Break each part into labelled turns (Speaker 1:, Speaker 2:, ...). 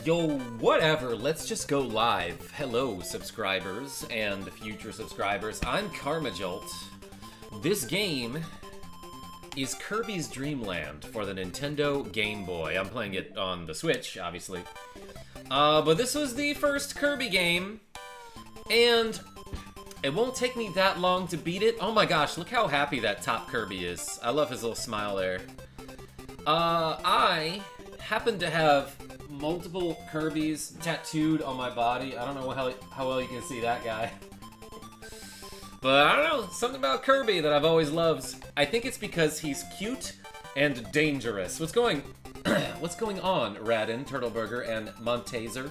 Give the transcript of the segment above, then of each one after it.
Speaker 1: Yo, whatever, let's just go live. Hello, subscribers and future subscribers. I'm Karmajolt. This game is Kirby's Dream Land for the Nintendo Game Boy. I'm playing it on the Switch, obviously. But this was the first Kirby game, and it won't take me that long to beat it. Oh my gosh, look how happy that top Kirby is. I love his little smile there. I happen to have multiple Kirbys tattooed on my body. I don't know how well you can see that guy. But I don't know, something about Kirby that I've always loved. I think it's because he's cute and dangerous. What's going on, Radin, Turtleburger, and Montazer?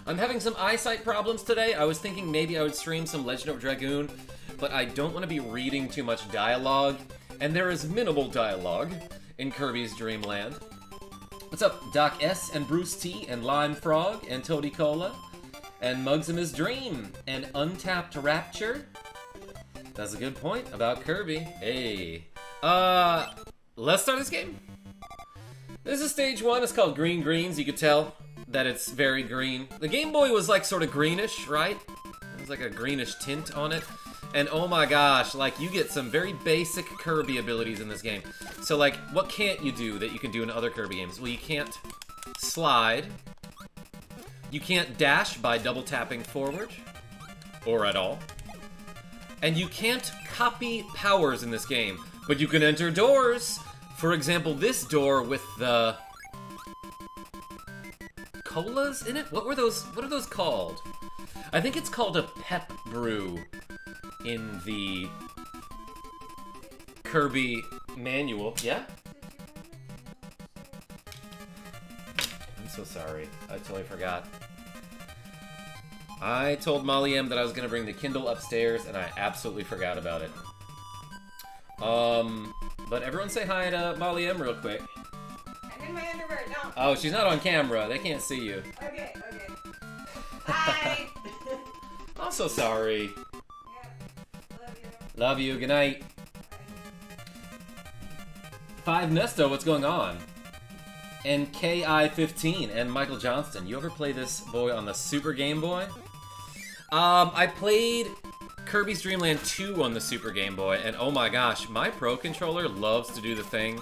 Speaker 1: I'm having some eyesight problems today. I was thinking maybe I would stream some Legend of Dragoon, but I don't want to be reading too much dialogue, and there is minimal dialogue in Kirby's Dream Land. What's up, Doc S and Bruce T and Lime Frog and Toady Cola and Mugsimus Dream and Untapped Rapture? That's a good point about Kirby. Hey. Let's start this game. This is stage 1. It's called Green Greens. You could tell that it's very green. The Game Boy was like sort of greenish, right? It was like a greenish tint on it. And oh my gosh, like you get some very basic Kirby abilities in this game. So like, what can't you do that you can do in other Kirby games? Well, you can't slide. You can't dash by double tapping forward, or at all. And you can't copy powers in this game, but you can enter doors. For example, this door with the colas in it? What are those called? I think it's called a pep brew in the Kirby manual. Yeah? I'm so sorry. I totally forgot. I told Molly M that I was going to bring the Kindle upstairs, and I absolutely forgot about it. But everyone say hi to Molly M real quick.
Speaker 2: I'm in my underwear, no.
Speaker 1: Oh, she's not on camera. They can't see you.
Speaker 2: Okay. Hi!
Speaker 1: I'm so sorry.
Speaker 2: Yeah, love you.
Speaker 1: Love you. Good night. Five Nesto, what's going on? And KI15 and Michael Johnston. You ever play this boy on the Super Game Boy? I played Kirby's Dream Land 2 on the Super Game Boy, and oh my gosh, my Pro Controller loves to do the thing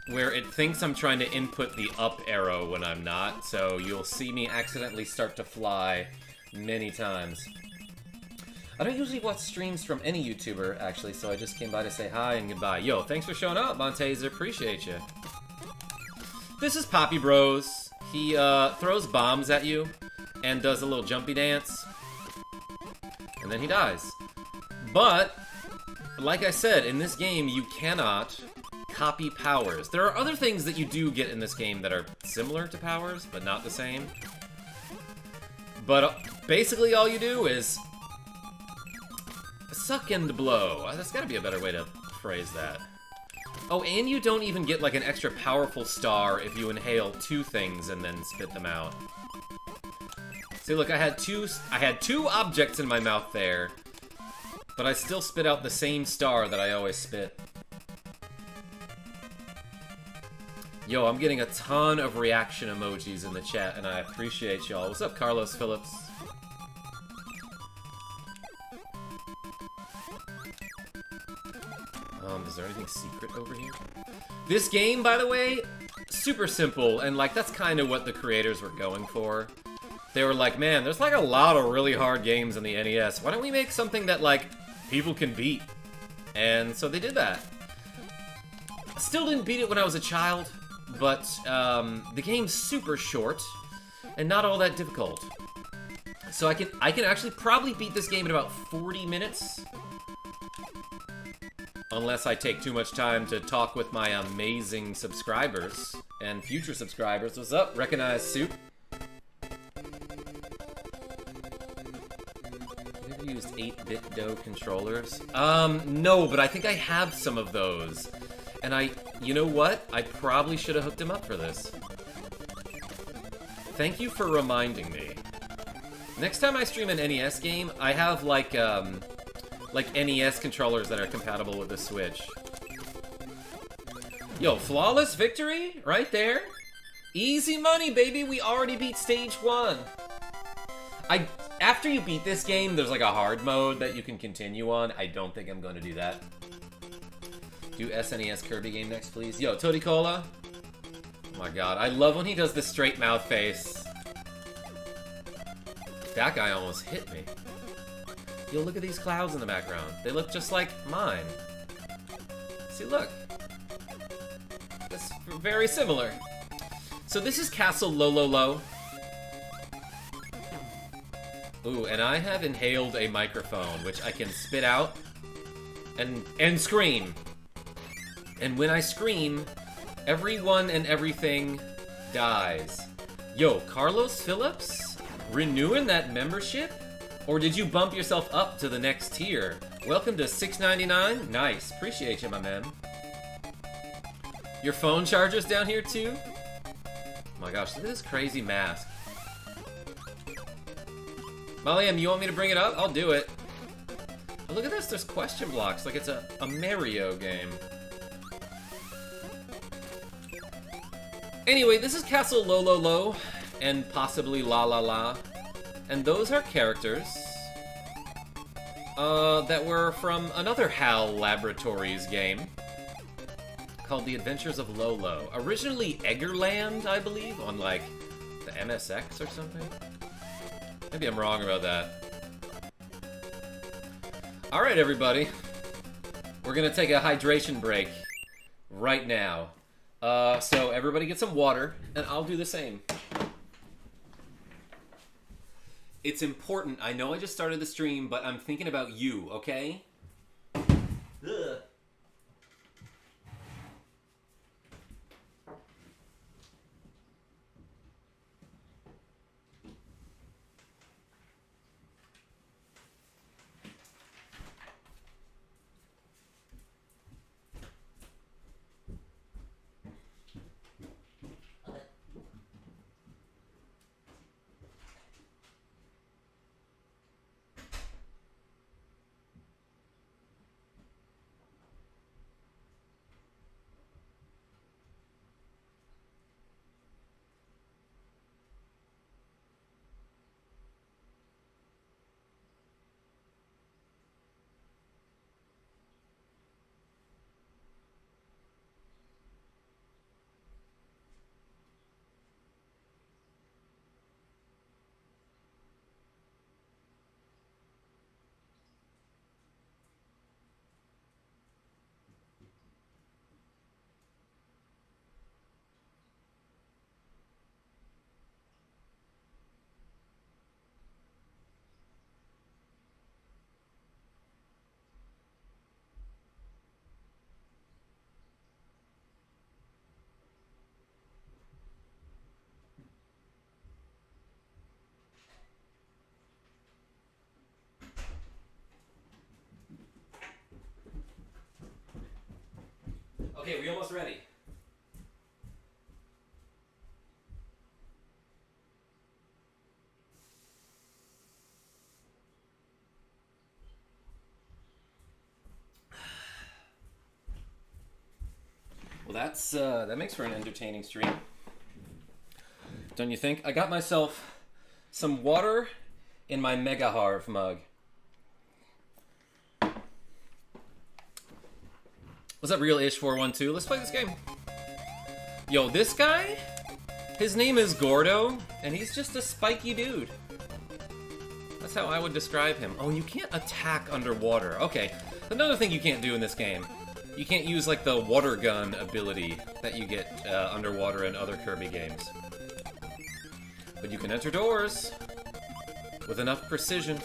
Speaker 1: where it thinks I'm trying to input the up arrow when I'm not, so you'll see me accidentally start to fly many times. I don't usually watch streams from any YouTuber, actually, so I just came by to say hi and goodbye. Yo, thanks for showing up, Montazer. Appreciate you. This is Poppy Bros. He throws bombs at you and does a little jumpy dance, and then he dies. But, like I said, in this game, you cannot copy powers. There are other things that you do get in this game that are similar to powers, but not the same. But basically all you do is suck and blow. That's gotta be a better way to phrase that. Oh, and you don't even get like an extra powerful star if you inhale 2 things and then spit them out. See, look, I had two objects in my mouth there, but I still spit out the same star that I always spit. Yo, I'm getting a ton of reaction emojis in the chat, and I appreciate y'all. What's up, Carlos Phillips? Is there anything secret over here? This game, by the way, super simple, and like that's kind of what the creators were going for. They were like, man, there's like a lot of really hard games on the NES. Why don't we make something that like people can beat? And so they did that. Still didn't beat it when I was a child, but the game's super short and not all that difficult. So I can actually probably beat this game in about 40 minutes. Unless I take too much time to talk with my amazing subscribers and future subscribers. What's up? Recognized Soup. Have you ever used 8-bit dough controllers? No, but I think I have some of those. And you know what? I probably should have hooked him up for this. Thank you for reminding me. Next time I stream an NES game, I have like NES controllers that are compatible with the Switch. Yo, flawless victory right there. Easy money, baby. We already beat stage 1. After you beat this game, there's like a hard mode that you can continue on. I don't think I'm going to do that. Do SNES Kirby game next, please. Yo, Toadie Cola. Oh my god, I love when he does the straight mouth face. That guy almost hit me. Yo, look at these clouds in the background. They look just like mine. See, look. That's very similar. So this is Castle Lololo. Ooh, and I have inhaled a microphone, which I can spit out and scream. And when I scream, everyone and everything dies. Yo, Carlos Phillips? Renewing that membership? Or did you bump yourself up to the next tier? Welcome to $6.99. Nice. Appreciate you, my man. Your phone charger's down here, too? Oh my gosh, look at this crazy mask. Molly, you want me to bring it up? I'll do it. Oh, look at this. There's question blocks like it's a Mario game. Anyway, this is Castle Lololo and possibly La La La. And those are characters that were from another HAL Laboratories game called The Adventures of Lolo. Originally Eggerland, I believe, on like the MSX or something. Maybe I'm wrong about that. Alright, everybody. We're gonna take a hydration break right now. So everybody get some water, and I'll do the same. It's important. I know I just started the stream, but I'm thinking about you, okay? Ugh. Okay, we almost ready. Well, that makes for an entertaining stream. Don't you think? I got myself some water in my Mega Harv mug. What's up, Real Ish 412? Let's play this game. Yo, this guy, his name is Gordo, and he's just a spiky dude. That's how I would describe him. Oh, you can't attack underwater. Okay, another thing you can't do in this game. You can't use, like, the water gun ability that you get underwater in other Kirby games. But you can enter doors with enough precision.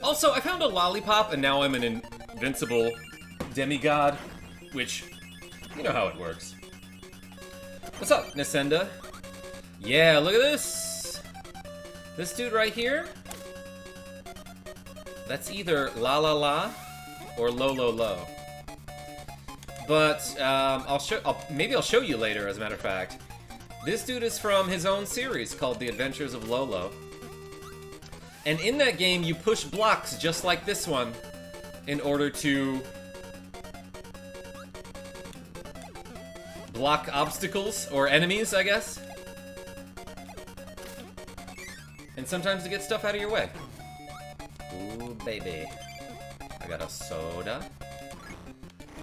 Speaker 1: Also, I found a lollipop, and now I'm an invincible demigod, which, you know how it works. What's up, Nasenda? Yeah, look at this! This dude right here, that's either La La La or Lo Lo Lo. But, maybe I'll show you later, as a matter of fact. This dude is from his own series called The Adventures of Lolo. And in that game, you push blocks just like this one in order to block obstacles, or enemies, I guess. And sometimes to get stuff out of your way. Ooh, baby. I got a soda.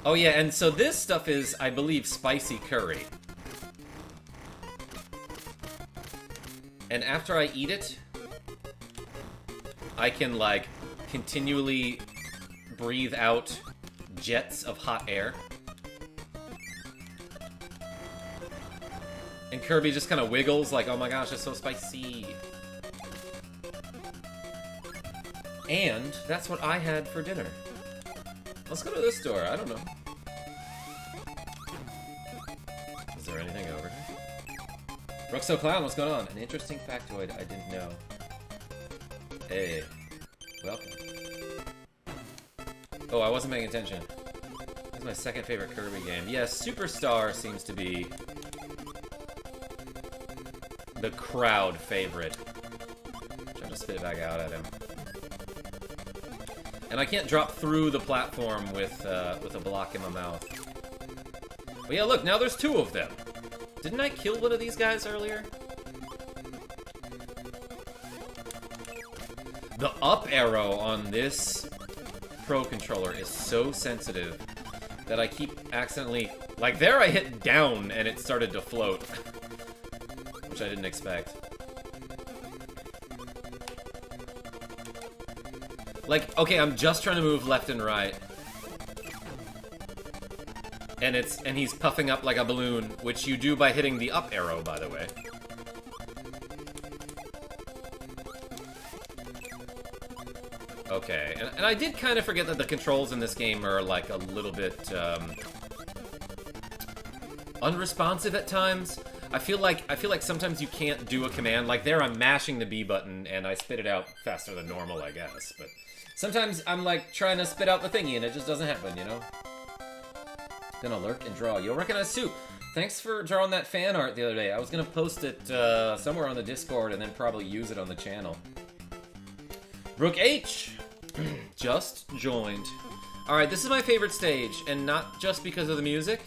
Speaker 1: Oh yeah, and so this stuff is, I believe, spicy curry. And after I eat it, I can, like, continually breathe out jets of hot air. And Kirby just kind of wiggles like, oh my gosh, it's so spicy. And that's what I had for dinner. Let's go to this door. I don't know. Is there anything over here? Brookso Clown, what's going on? An interesting factoid I didn't know. Hey. Welcome. Oh, I wasn't paying attention. This is my second favorite Kirby game. Yes, Superstar seems to be the crowd favorite. I'm trying to spit it back out at him. And I can't drop through the platform with a block in my mouth. But yeah, look, now there's two of them. Didn't I kill one of these guys earlier? The up arrow on this Pro controller is so sensitive that I keep accidentally... Like, there I hit down and it started to float. Which I didn't expect. Like, okay, I'm just trying to move left and right. And he's puffing up like a balloon, which you do by hitting the up arrow, by the way. Okay, and I did kind of forget that the controls in this game are like a little bit unresponsive at times. I feel like sometimes you can't do a command. Like there, I'm mashing the B button and I spit it out faster than normal, I guess. But sometimes I'm like trying to spit out the thingy and it just doesn't happen, you know? Gonna lurk and draw. You'll recognize Soup. Thanks for drawing that fan art the other day. I was gonna post it somewhere on the Discord and then probably use it on the channel. Brooke H. Just joined. Alright, this is my favorite stage, and not just because of the music,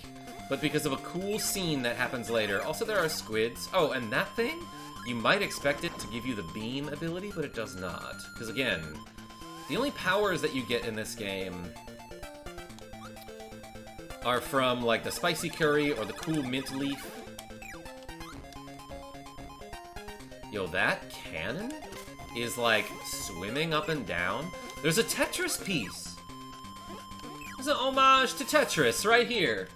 Speaker 1: but because of a cool scene that happens later. Also, there are squids. Oh, and that thing? You might expect it to give you the beam ability, but it does not. Because again, the only powers that you get in this game are from, like, the spicy curry or the cool mint leaf. Yo, that cannon is, like, swimming up and down. There's a Tetris piece! There's an homage to Tetris right here.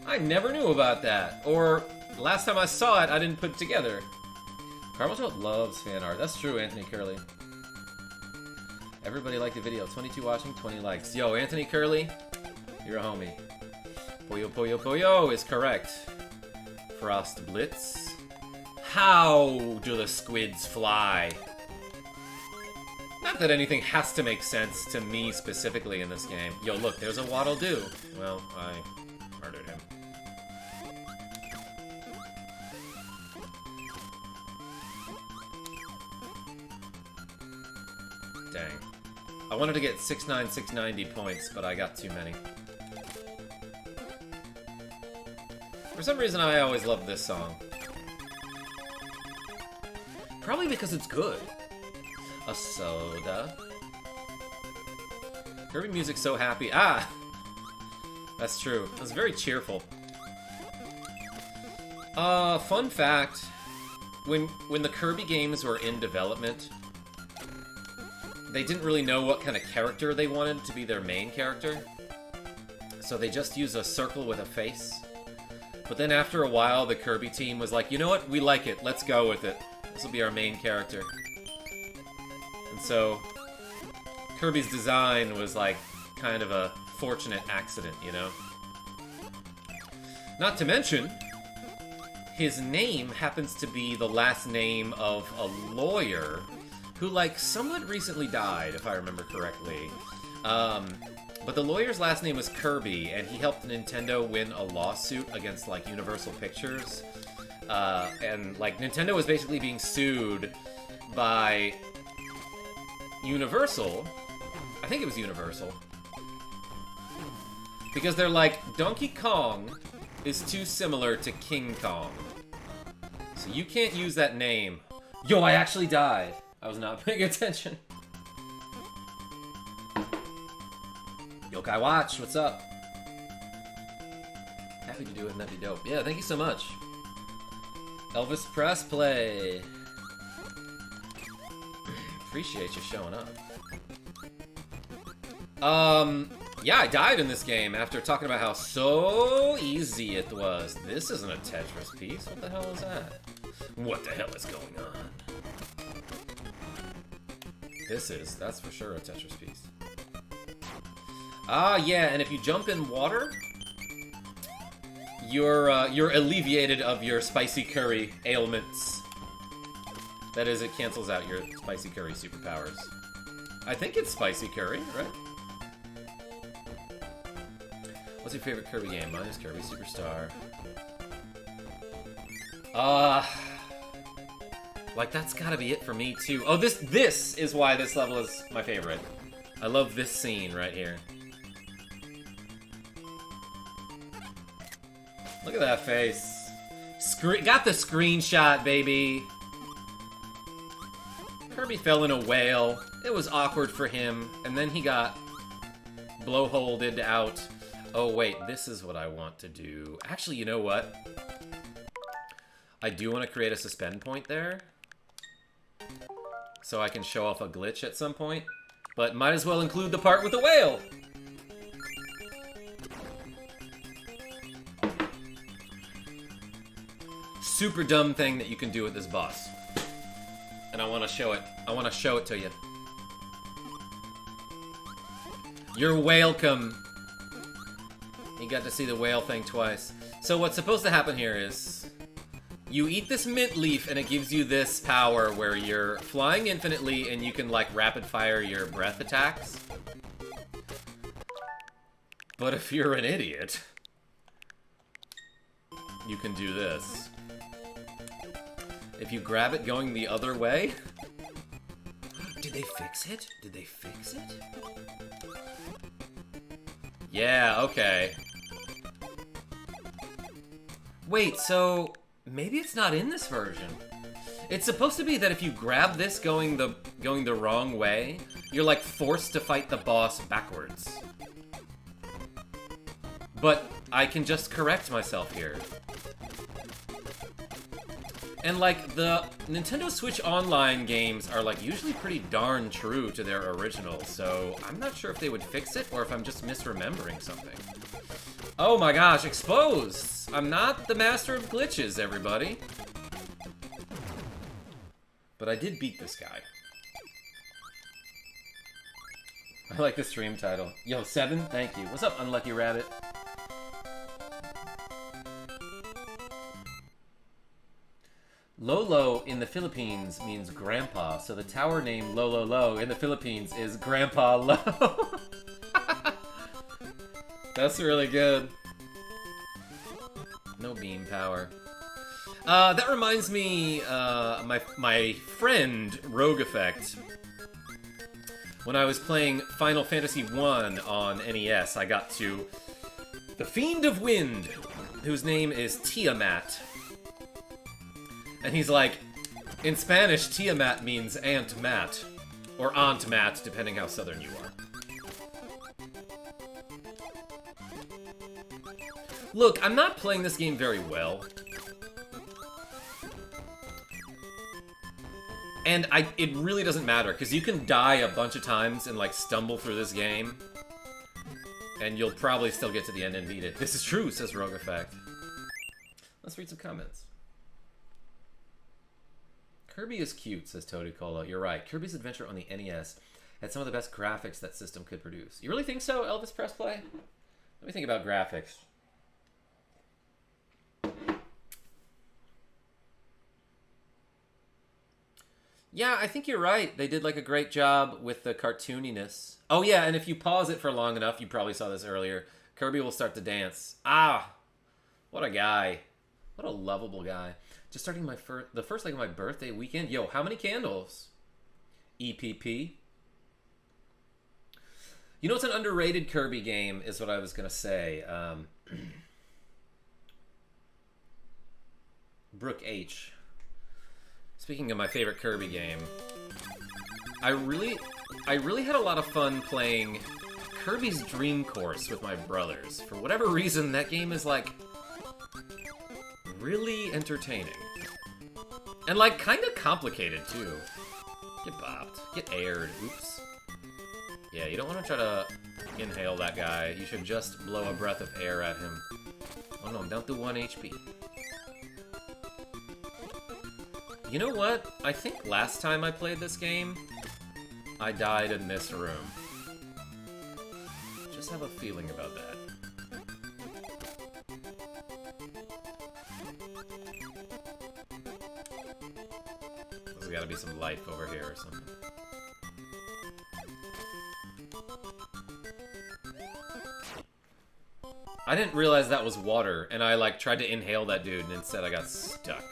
Speaker 1: I never knew about that. Or, last time I saw it, I didn't put it together. Carmelchild loves fan art. That's true, Anthony Curley. Everybody liked the video. 22 watching, 20 likes. Yo, Anthony Curley, you're a homie. Poyo Poyo Poyo is correct. Frost Blitz. How do the squids fly? Not that anything has to make sense to me specifically in this game. Yo, look, there's a Waddle Doo. Well, I murdered him. Dang. I wanted to get 690 points, but I got too many. For some reason, I always loved this song. Probably because it's good. A soda. Kirby music's so happy. Ah! That's true. It's very cheerful. Fun fact. When the Kirby games were in development, they didn't really know what kind of character they wanted to be their main character. So they just used a circle with a face. But then after a while, the Kirby team was like, you know what? We like it. Let's go with it. This will be our main character. And so, Kirby's design was like kind of a fortunate accident, you know? Not to mention, his name happens to be the last name of a lawyer who, like, somewhat recently died, if I remember correctly. But the lawyer's last name was Kirby, and he helped Nintendo win a lawsuit against, like, Universal Pictures. And, like, Nintendo was basically being sued by Universal. I think it was Universal. Because they're like, Donkey Kong is too similar to King Kong. So you can't use that name. Yo, I actually died. I was not paying attention. Yokai Watch, what's up? Happy to do it, and that'd be dope. Yeah, thank you so much. Elvis Press Play. Appreciate you showing up. Yeah, I died in this game after talking about how so easy it was. This isn't a Tetris piece. What the hell is that? What the hell is going on? That's for sure a Tetris piece. Ah, yeah, and if you jump in water, you're alleviated of your spicy curry ailments. That is, it cancels out your spicy curry superpowers. I think it's spicy curry, right? What's your favorite Kirby game? Mine is Kirby Superstar. Like that's gotta be it for me too. Oh, this is why this level is my favorite. I love this scene right here. Look at that face. Got the screenshot, baby. Kirby fell in a whale. It was awkward for him, and then he got blowholded out. Oh wait, this is what I want to do. Actually, you know what? I do want to create a suspend point there, so I can show off a glitch at some point, but might as well include the part with the whale. Super dumb thing that you can do with this boss. And I want to show it. I want to show it to you. You're welcome. You got to see the whale thing twice. So what's supposed to happen here is you eat this mint leaf and it gives you this power where you're flying infinitely and you can like rapid fire your breath attacks. But if you're an idiot, you can do this. If you grab it going the other way... Did they fix it? Did they fix it? Yeah, okay. Wait, so... maybe it's not in this version. It's supposed to be that if you grab this going the wrong way, you're like forced to fight the boss backwards. But I can just correct myself here. And like, the Nintendo Switch Online games are like usually pretty darn true to their original, so I'm not sure if they would fix it or if I'm just misremembering something. Oh my gosh, exposed! I'm not the master of glitches, everybody. But I did beat this guy. I like the stream title. Yo, 7, thank you. What's up, Unlucky Rabbit? Lolo in the Philippines means grandpa, so the tower name Lolo in the Philippines is Grandpa Lo. That's really good. No beam power. That reminds me, my friend Rogue Effect. When I was playing Final Fantasy I on NES, I got to the Fiend of Wind, whose name is Tiamat. And he's like, in Spanish, Tiamat means Aunt Matt. Or Aunt Matt, depending how southern you are. Look, I'm not playing this game very well. And it really doesn't matter, because you can die a bunch of times and, like, stumble through this game. And you'll probably still get to the end and beat it. This is true, says Rogue Effect. Let's read some comments. Kirby is cute, says Toady Cola. You're right. Kirby's Adventure on the NES had some of the best graphics that system could produce. You really think so, Elvis Pressplay? Let me think about graphics. Yeah, I think you're right. They did like a great job with the cartooniness. Oh yeah, and if you pause it for long enough, you probably saw this earlier, Kirby will start to dance. Ah, what a guy. What a lovable guy. Just starting the first leg of my birthday weekend. Yo, how many candles? EPP. You know what's an underrated Kirby game is what I was going to say. Brook H. Speaking of my favorite Kirby game, I really had a lot of fun playing Kirby's Dream Course with my brothers. For whatever reason, that game is, like, really entertaining. And, like, kind of complicated, too. Get bopped. Get aired. Oops. Yeah, you don't want to try to inhale that guy. You should just blow a breath of air at him. Oh no, I'm down to 1 HP. You know what? I think last time I played this game, I died in this room. Just have a feeling about that. There's gotta be some life over here or something. I didn't realize that was water, and I, like, tried to inhale that dude, and instead I got stuck.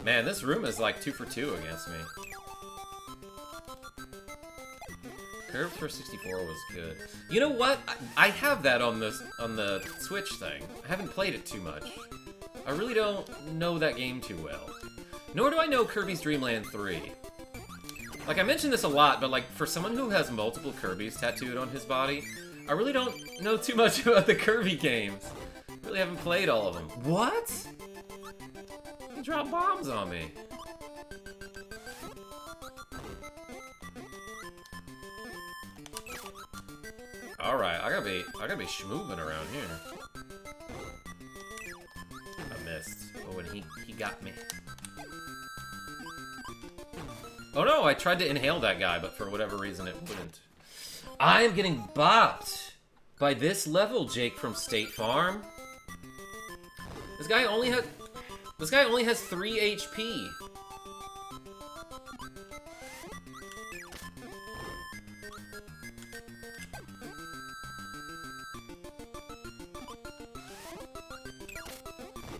Speaker 1: Man, this room is, like, 2 for 2 against me. Curve for 64 was good. You know what? I have that on the Switch thing. I haven't played it too much. I really don't know that game too well. Nor do I know Kirby's Dream Land 3. Like, I mention this a lot, but, like, for someone who has multiple Kirbys tattooed on his body, I really don't know too much about the Kirby games. Really haven't played all of them. What? You dropped bombs on me. Alright, I gotta be schmoovin' around here. I missed. Oh, and he got me. Oh no, I tried to inhale that guy, but for whatever reason it wouldn't. I am getting bopped by this level, Jake from State Farm. This guy only has 3 HP.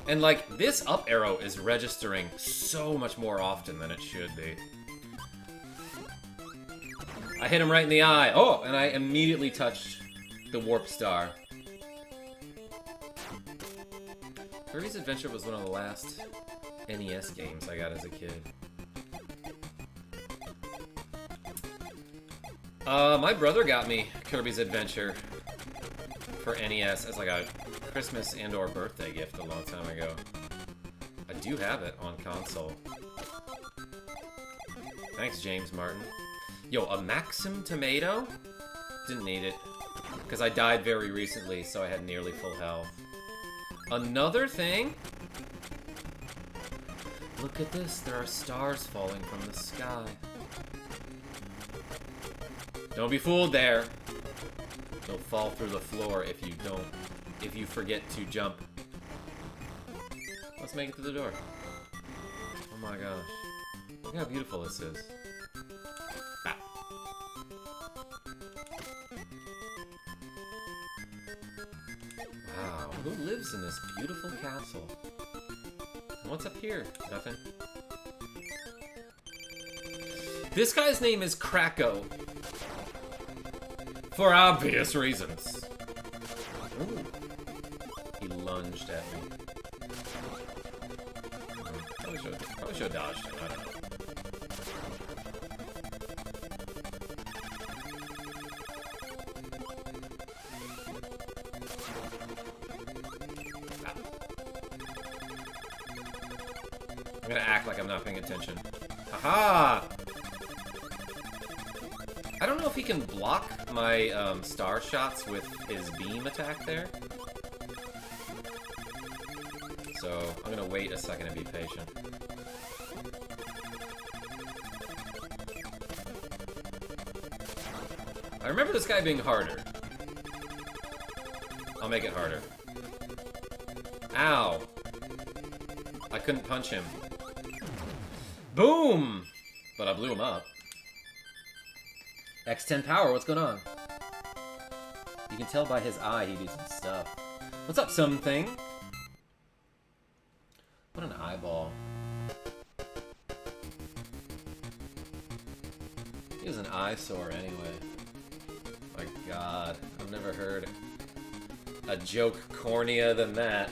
Speaker 1: And, like, this up arrow is registering so much more often than it should be. I hit him right in the eye. Oh, and I immediately touched the warp star. Kirby's Adventure was one of the last NES games I got as a kid. My brother got me Kirby's Adventure for NES as like a Christmas and or birthday gift a long time ago. I do have it on console. Thanks, James Martin. Yo, a Maxim tomato? Didn't need it. Because I died very recently, so I had nearly full health. Another thing? Look at this, there are stars falling from the sky. Don't be fooled there. They'll fall through the floor if you forget to jump. Let's make it to the door. Oh my gosh. Look how beautiful this is. Ah. Wow, who lives in this beautiful castle? What's up here? Nothing. This guy's name is Kracko. For obvious reasons. Ooh. He lunged at me. Probably should have dodged him, I don't know. Ah. I'm gonna act like I'm not paying attention. Haha! I don't know if he can block my star shots with his beam attack there. So I'm gonna wait a second and be patient. I remember this guy being harder. I'll make it harder. Ow! I couldn't punch him. Boom! But I blew him up. X10 power, what's going on? You can tell by his eye he did some stuff. What's up, something? What an eyeball. He was an eyesore anyway. My god, I've never heard a joke cornier than that.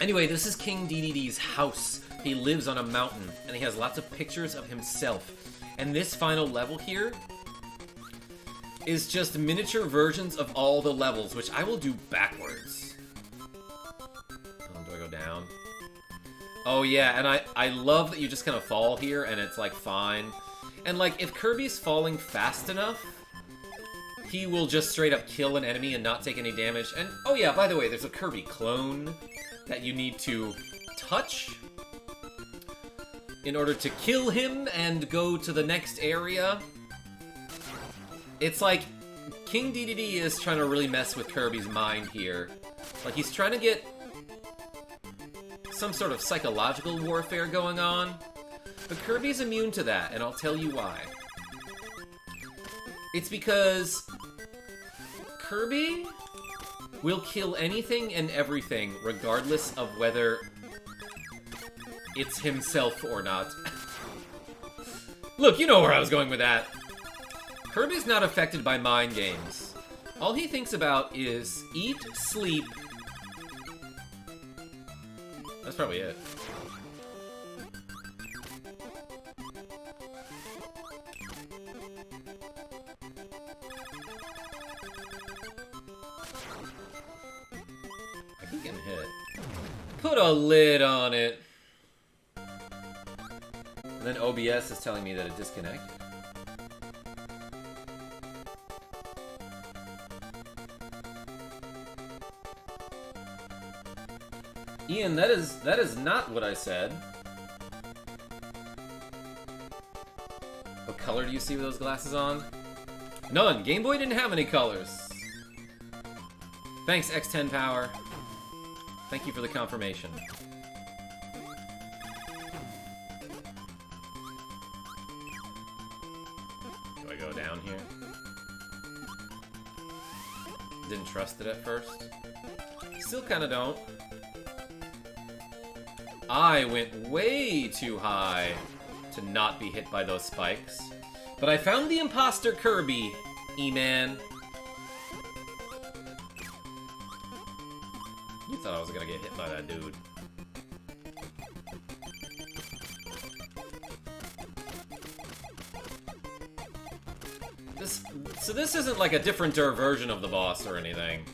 Speaker 1: Anyway, this is King DDD's house. He lives on a mountain, and he has lots of pictures of himself. And this final level here is just miniature versions of all the levels, which I will do backwards. Do I go down? Oh yeah, and I love that you just kind of fall here, and it's like fine. And like, if Kirby's falling fast enough, he will just straight up kill an enemy and not take any damage. And oh yeah, by the way, there's a Kirby clone that you need to touch in order to kill him and go to the next area. It's like King DDD is trying to really mess with Kirby's mind here. Like, he's trying to get some sort of psychological warfare going on, but Kirby's immune to that, and I'll tell you why. It's because Kirby will kill anything and everything, regardless of whether it's himself or not. Look, you know where I was going with that. Kirby's not affected by mind games. All he thinks about is eat, sleep. That's probably it. I keep getting hit. Put a lid on it. And then OBS is telling me that it disconnected. Ian, that is not what I said. What color do you see with those glasses on? None. Game Boy didn't have any colors. Thanks, X10 Power. Thank you for the confirmation. Do I go down here? Didn't trust it at first. Still kinda don't. I went way too high to not be hit by those spikes. But I found the imposter Kirby, E-Man. You thought I was gonna get hit by that dude. So this isn't like a differenter version of the boss or anything.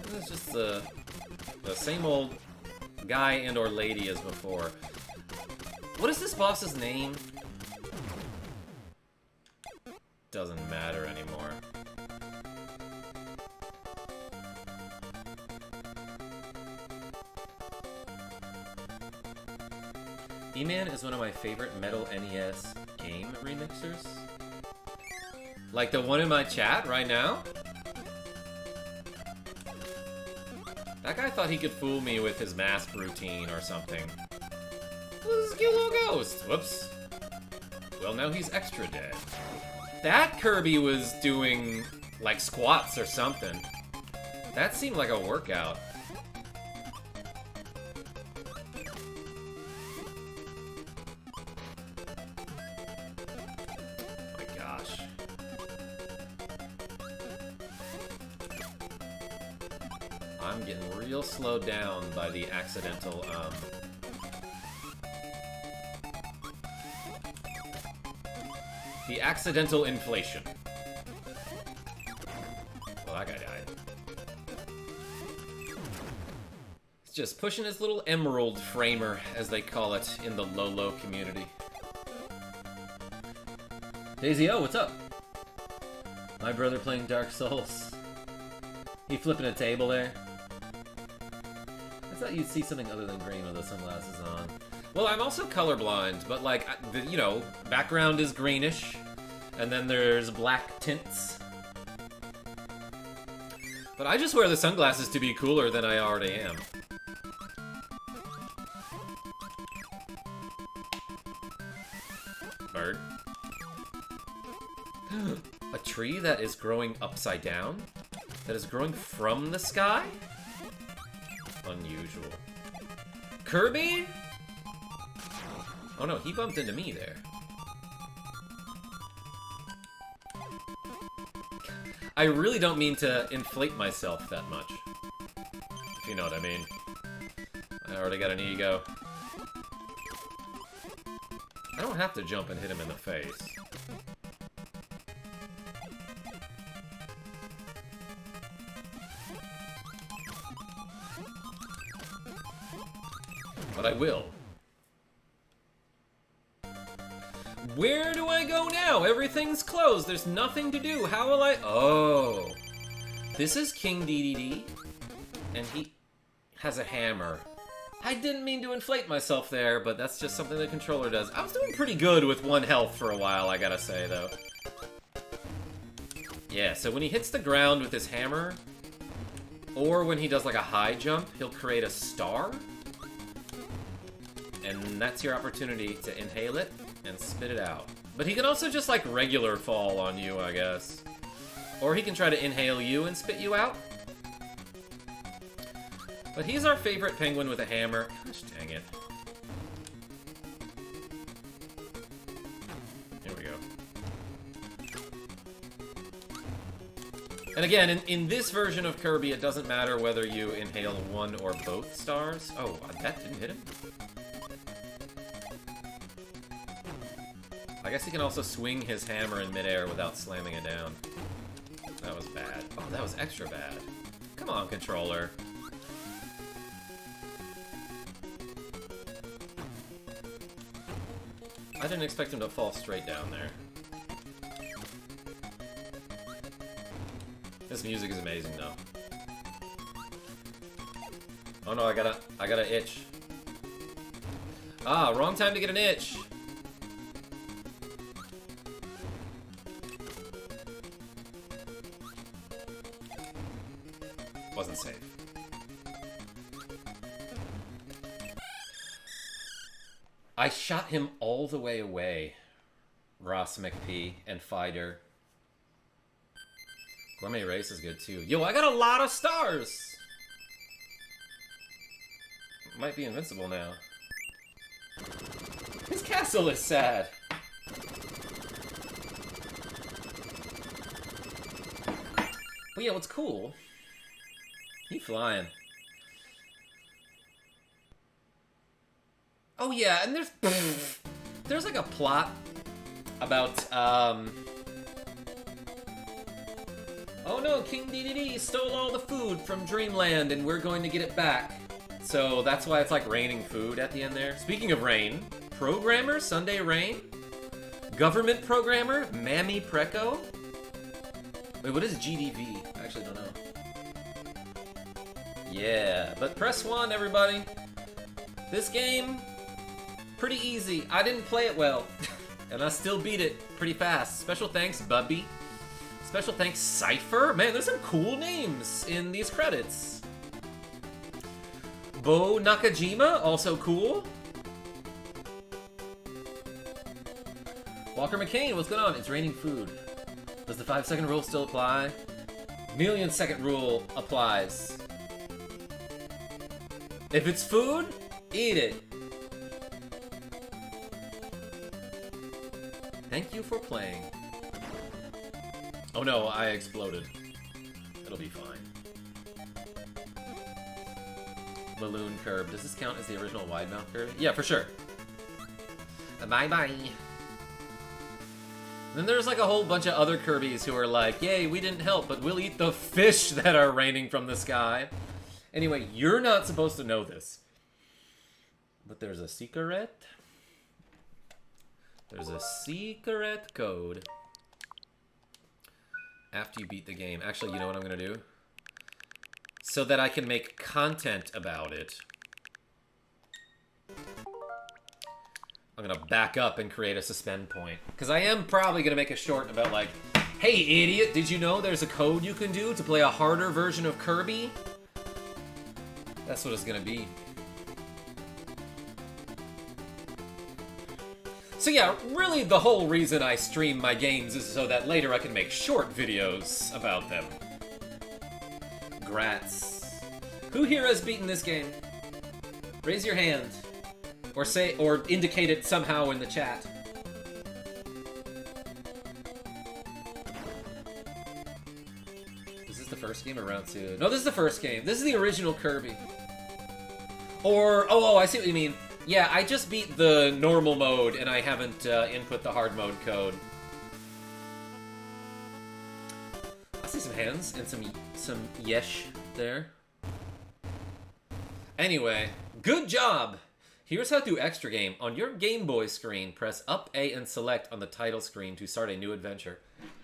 Speaker 1: This is just the same old guy and or lady as before. What is this boss's name? Doesn't matter anymore. E-Man is one of my favorite Metal NES game remixers. Like the one in my chat right now? That guy thought he could fool me with his mask routine or something. This is a cute little ghost. Whoops. Well, now he's extra dead. That Kirby was doing, like, squats or something. That seemed like a workout. My gosh. I'm getting real slowed down by the accidental, the accidental inflation. Well, that guy died. He's just pushing his little emerald framer, as they call it in the Lolo community. Daisy O, what's up? My brother playing Dark Souls. He flipping a table there? I thought you'd see something other than green with those sunglasses on. Well, I'm also colorblind, but like, you know, background is greenish, and then there's black tints. But I just wear the sunglasses to be cooler than I already am. Bird. A tree that is growing upside down? That is growing from the sky? Unusual. Kirby? Oh no, he bumped into me there. I really don't mean to inflate myself that much. If you know what I mean. I already got an ego. I don't have to jump and hit him in the face. But I will. Where do I go now? Everything's closed. There's nothing to do. How will I... Oh. This is King DDD. And he has a hammer. I didn't mean to inflate myself there, but that's just something the controller does. I was doing pretty good with 1 health for a while, I gotta say, though. Yeah, so when he hits the ground with his hammer, or when he does like a high jump, he'll create a star. And that's your opportunity to inhale it and spit it out. But he can also just like regular fall on you, I guess. Or he can try to inhale you and spit you out. But he's our favorite penguin with a hammer. Gosh dang it. Here we go. And again, in this version of Kirby, it doesn't matter whether you inhale 1 or both stars. Oh, that didn't hit him? I guess he can also swing his hammer in midair without slamming it down. That was bad. Oh, that was extra bad. Come on, controller. I didn't expect him to fall straight down there. This music is amazing, though. Oh no, I got a itch. Ah, wrong time to get an itch. Wasn't safe. I shot him all the way away. Ross McP and Fighter. Gourmet Race is good too. Yo, I got a lot of stars! Might be invincible now. His castle is sad. But yeah, what's cool? He flying. Oh yeah, and there's like a plot about oh no, King DDD stole all the food from Dreamland and we're going to get it back. So that's why it's like raining food at the end there. Speaking of rain, programmer Sunday Rain, government programmer Mammy Preco. Wait, what is GDV? I actually don't know. Yeah, but press 1, everybody. This game, pretty easy. I didn't play it well, and I still beat it pretty fast. Special thanks, Bubby. Special thanks, Cypher. Man, there's some cool names in these credits. Bo Nakajima, also cool. Walker McCain, what's going on? It's raining food. Does the 5-second rule still apply? Million-second rule applies. If it's food, eat it. Thank you for playing. Oh no, I exploded. It'll be fine. Balloon Curb. Does this count as the original wide mouth Kirby? Yeah, for sure. Bye-bye. Then there's like a whole bunch of other Kirbys who are like, yay, we didn't help, but we'll eat the fish that are raining from the sky. Anyway, you're not supposed to know this. But there's a secret. There's a secret code. After you beat the game. Actually, you know what I'm going to do? So that I can make content about it. I'm going to back up and create a suspend point. Because I am probably going to make a short about like, hey idiot, did you know there's a code you can do to play a harder version of Kirby? That's what it's gonna be. So yeah, really the whole reason I stream my games is so that later I can make short videos about them. Grats. Who here has beaten this game? Raise your hand. Or say, or indicate it somehow in the chat. Is this the first game or round 2? No, this is the first game. This is the original Kirby. Or, oh, I see what you mean. Yeah, I just beat the normal mode, and I haven't input the hard mode code. I see some hands and some yesh there. Anyway, good job! Here's how to do extra game. On your Game Boy screen, press up A and select on the title screen to start a new adventure.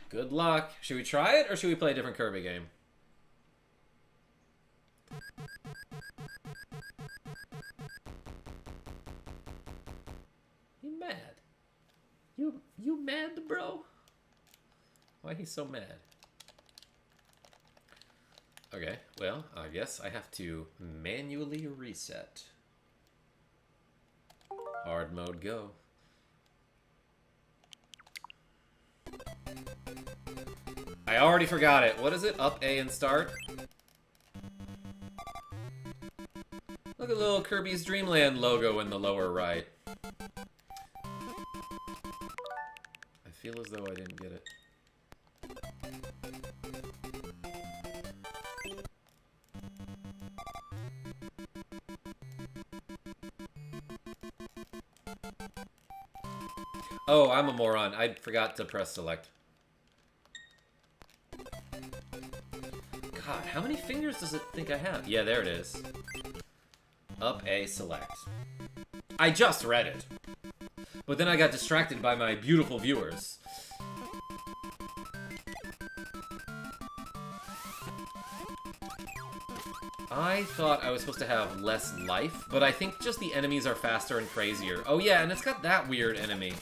Speaker 1: Good luck. Should we try it, or should we play a different Kirby game? You mad? You mad, bro? Why he so mad? Okay, well, I guess I have to manually reset. Hard mode, go. I already forgot it. What is it? Up A and start? Look at the little Kirby's Dream Land logo in the lower right. I feel as though I didn't get it. Oh, I'm a moron. I forgot to press select. God, how many fingers does it think I have? Yeah, there it is. Up A, select. I just read it. But then I got distracted by my beautiful viewers. I thought I was supposed to have less life, but I think just the enemies are faster and crazier. Oh yeah, and it's got that weird enemy.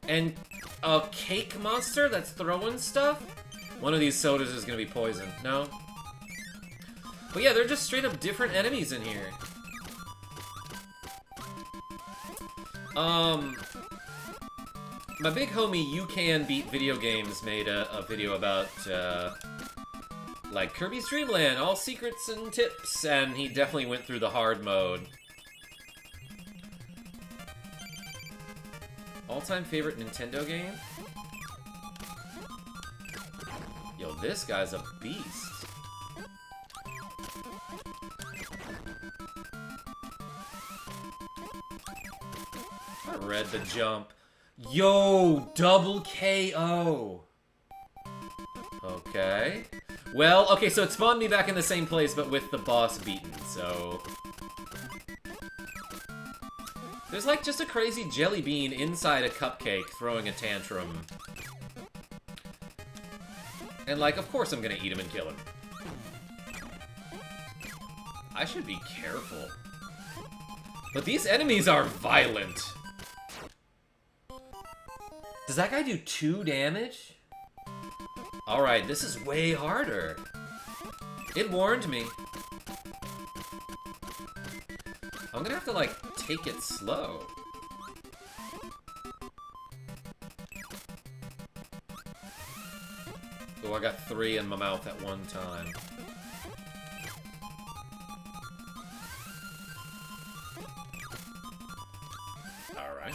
Speaker 1: And a cake monster that's throwing stuff? One of these sodas is gonna be poisoned. No? But yeah, they're just straight up different enemies in here. My big homie You Can Beat Video Games made a video about, like, Kirby's Dream Land, all secrets and tips, and he definitely went through the hard mode. All-time favorite Nintendo game? Yo, this guy's a beast. I read the jump. Yo, double KO. Okay. Well, okay, so it spawned me back in the same place, but with the boss beaten, so... There's like just a crazy jelly bean inside a cupcake throwing a tantrum. And like, of course I'm gonna eat him and kill him. I should be careful. But these enemies are violent. Does that guy do 2 damage? Alright, this is way harder. It warned me. I'm gonna have to, like, take it slow. Oh, I got 3 in my mouth at one time. Alright.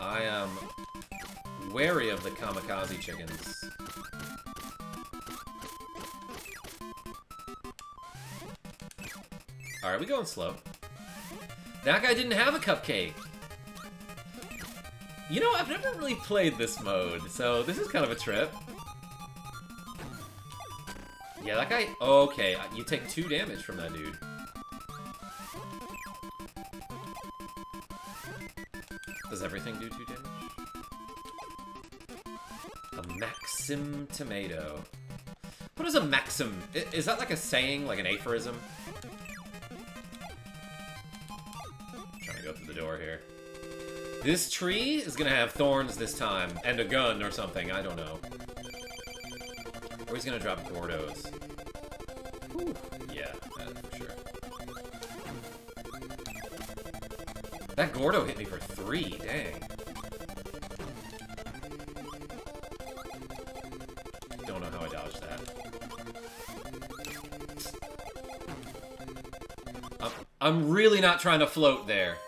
Speaker 1: I am wary of the kamikaze chickens. Alright, we going slow. That guy didn't have a cupcake. You know, I've never really played this mode, so this is kind of a trip. Yeah, that guy... Okay, you take 2 damage from that dude. Does everything do 2 damage? A Maxim tomato. What is a Maxim? Is that like a saying, like an aphorism? Trying to go through the door here. This tree is gonna have thorns this time, and a gun or something, I don't know. Or he's gonna drop Gordos. Whew. Yeah, for sure. That Gordo hit me for 3, dang. Don't know how I dodged that. I'm really not trying to float there.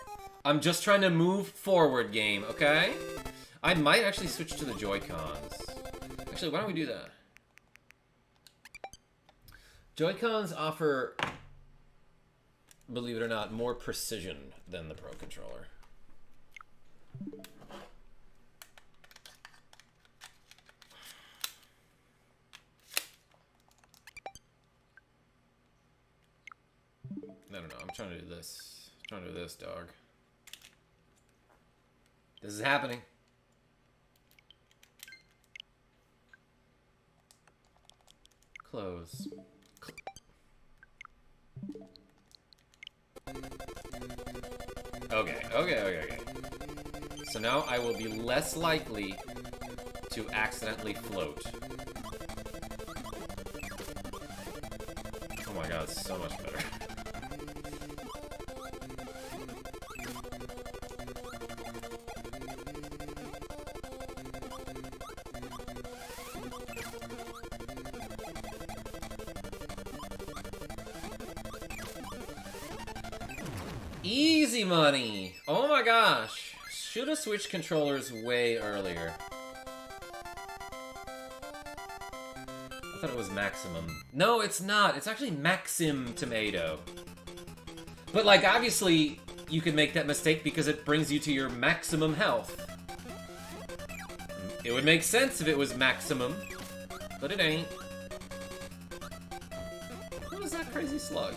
Speaker 1: I'm just trying to move forward, game, okay? I might actually switch to the Joy-Cons. Actually, why don't we do that? Joy-Cons offer, believe it or not, more precision than the Pro Controller. No, I'm trying to do this. I'm trying to do this, dog. This is happening. Close. Okay. So now I will be less likely to accidentally float. Oh my god, it's so much better. Easy money! Oh my gosh! Should have switched controllers way earlier. I thought it was maximum. No, it's not. It's actually Maxim Tomato. But, like, obviously, you can make that mistake because it brings you to your maximum health. It would make sense if it was maximum, but it ain't. What is that crazy slug?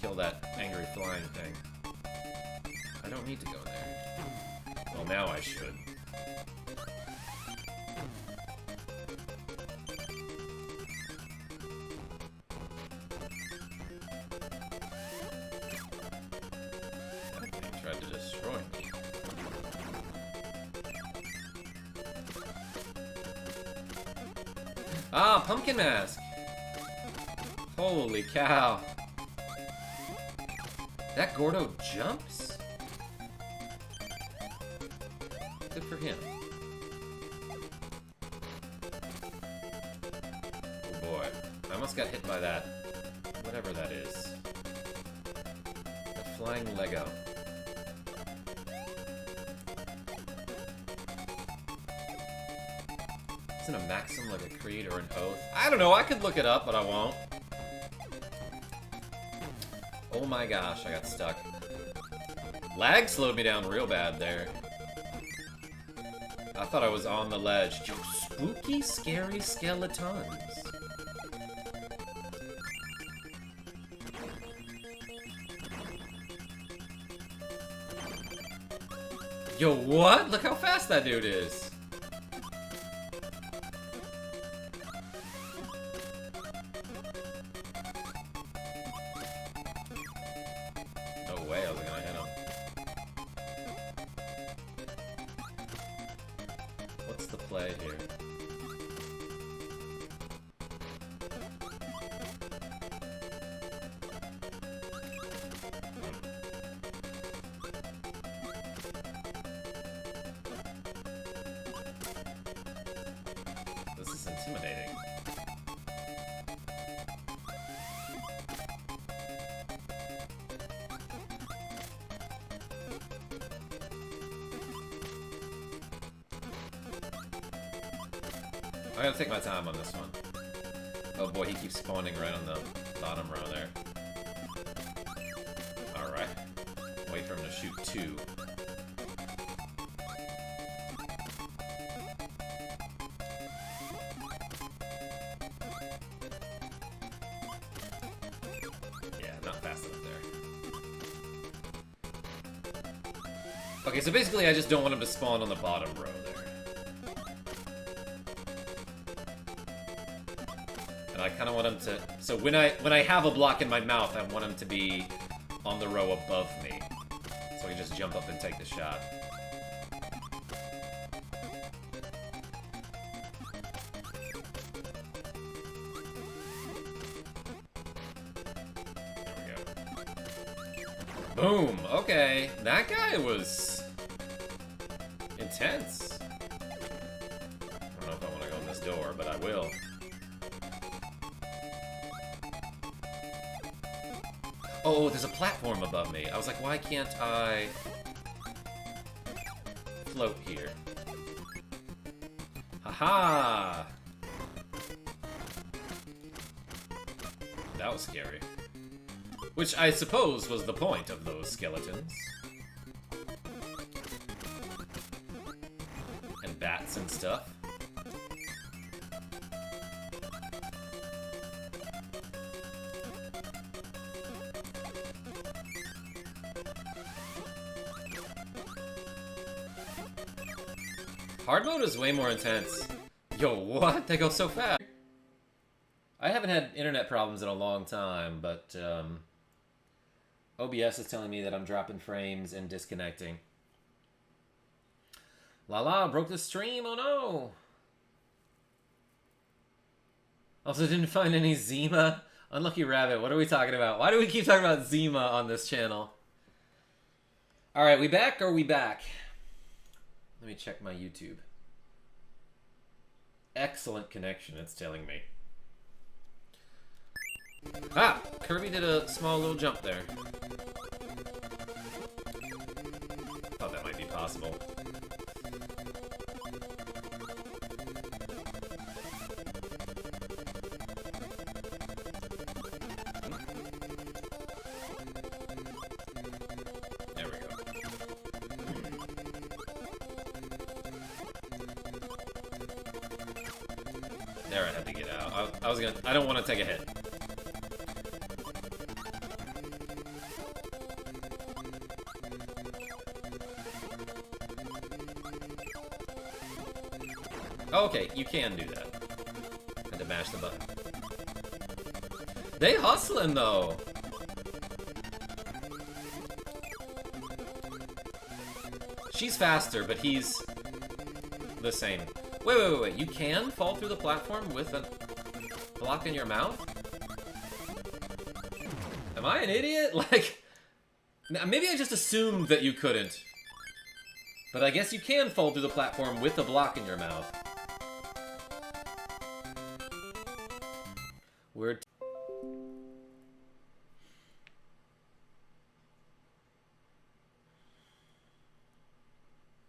Speaker 1: Kill that angry flying thing. I don't need to go there. Well, now I should. That thing tried to destroy me. Ah, pumpkin mask! Holy cow. That Gordo jumps? Good for him. Oh boy. I almost got hit by that. Whatever that is. That flying Lego. Isn't a maxim like a creed or an oath? I don't know, I could look it up, but I won't. Oh my gosh, I got stuck. Lag slowed me down real bad there. I thought I was on the ledge. Yo, spooky, scary skeletons. Yo, what? Look how fast that dude is. I gotta take my time on this one. Oh boy, he keeps spawning right on the bottom row there. Alright. Wait for him to shoot two. Yeah, not fast enough there. Okay, so basically I just don't want him to spawn on the bottom row there. I kind of want him to... So when I have a block in my mouth, I want him to be on the row above me. So I can just jump up and take the shot. There we go. Boom! Okay. That guy was... intense. I don't know if I want to go in this door, but I will. Oh, there's a platform above me. I was like, why can't I float here? Haha! that was scary. Which I suppose was the point of those skeletons. And bats and stuff. Hard mode is way more intense. Yo, what? They go so fast. I haven't had internet problems in a long time, but OBS is telling me that I'm dropping frames and disconnecting. La, broke the stream, oh no! Also didn't find any Zima. Unlucky Rabbit, what are we talking about? Why do we keep talking about Zima on this channel? Alright, we back or we back? Let me check my YouTube. Excellent connection, it's telling me. Ah! Kirby did a small little jump there. Thought that might be possible. There we go. There, I had to get out. I don't want to take a hit. Okay, you can do that. Had to mash the button. They hustling though. She's faster, but he's the same. Wait. You can fall through the platform with a block in your mouth? Am I an idiot? Like, maybe I just assumed that you couldn't. But I guess you can fall through the platform with a block in your mouth. Weird.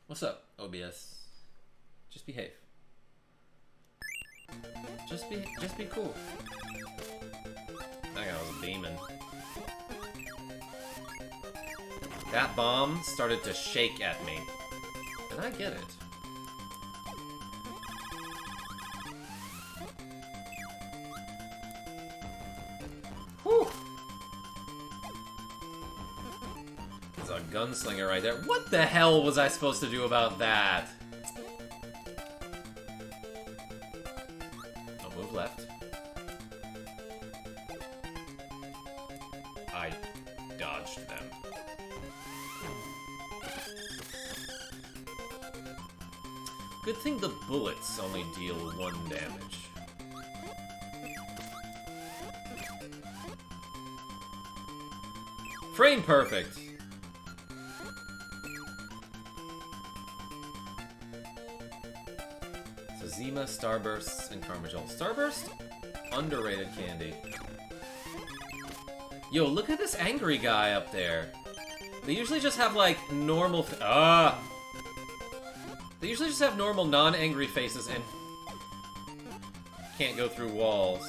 Speaker 1: What's up, OBS? Just behave. Just be cool. That guy was beaming. That bomb started to shake at me. And I get it. Whew! There's a gunslinger right there. What the hell was I supposed to do about that? I'll move left. I dodged them. Good thing the bullets only deal 1 damage. Frame perfect! So Zima, Starbursts, and Carmagel. Starburst? Underrated candy. Yo, look at this angry guy up there. They usually just have, like, normal... They usually just have normal, non-angry faces and can't go through walls.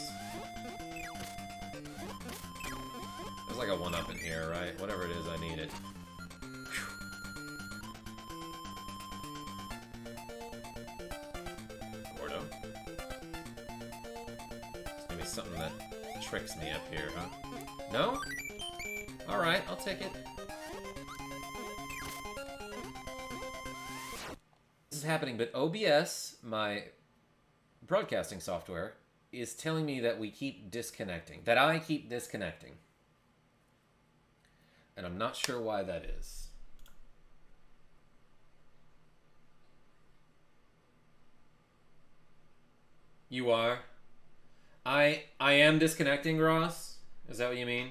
Speaker 1: There's like a 1-up in here, right? Whatever it is, I need it. Gordo. Maybe something that tricks me up here, huh? No? Alright, I'll take it. Happening, but OBS, my broadcasting software, is telling me that we keep disconnecting. That I keep disconnecting. And I'm not sure why that is. You are? I am disconnecting, Ross? Is that what you mean?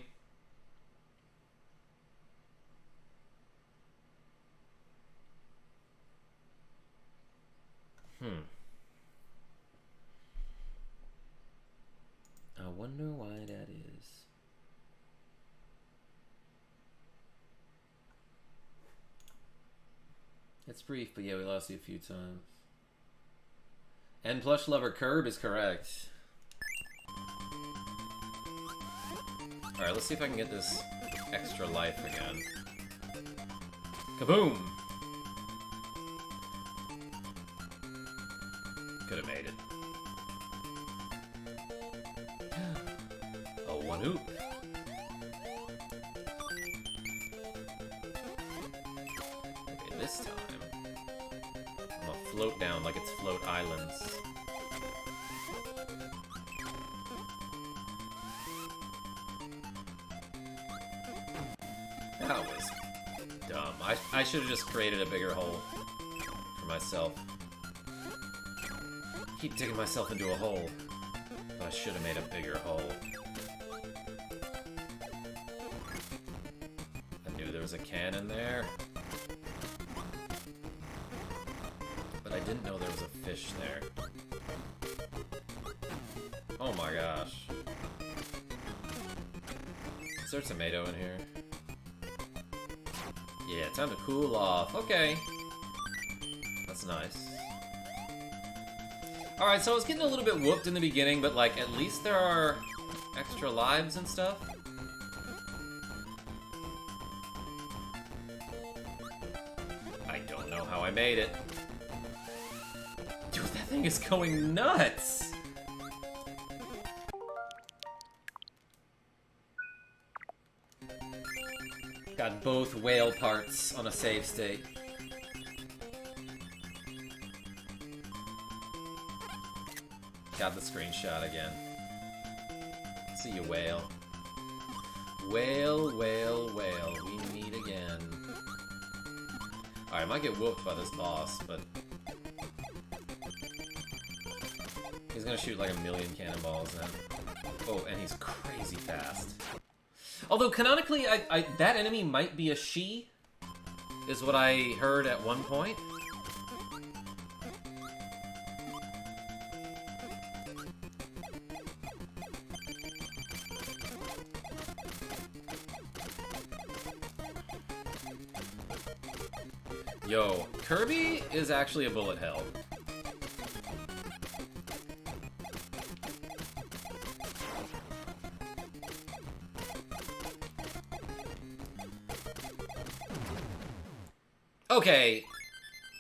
Speaker 1: I wonder why that is. It's brief, but yeah, we lost you a few times. And Plush Lover Curb is correct. Alright, let's see if I can get this extra life again. Kaboom! Could have made it. A 1-oop. Okay, this time I'm gonna float down like it's Float Islands. That was dumb. I should have just created a bigger hole for myself. Keep digging myself into a hole. But I should have made a bigger hole. I knew there was a cannon there. But I didn't know there was a fish there. Oh my gosh. Is there a tomato in here? Yeah, time to cool off. Okay. That's nice. Alright, so I was getting a little bit whooped in the beginning, but like, at least there are extra lives and stuff. I don't know how I made it. Dude, that thing is going nuts! Got both whale parts on a save state. Got the screenshot again. See you, whale. Whale, whale, whale. We meet again. Alright, I might get whooped by this boss, but... he's gonna shoot like a million cannonballs now. Oh, and he's crazy fast. Although, canonically, that enemy might be a she, is what I heard at one point. Yo, Kirby is actually a bullet hell. Okay,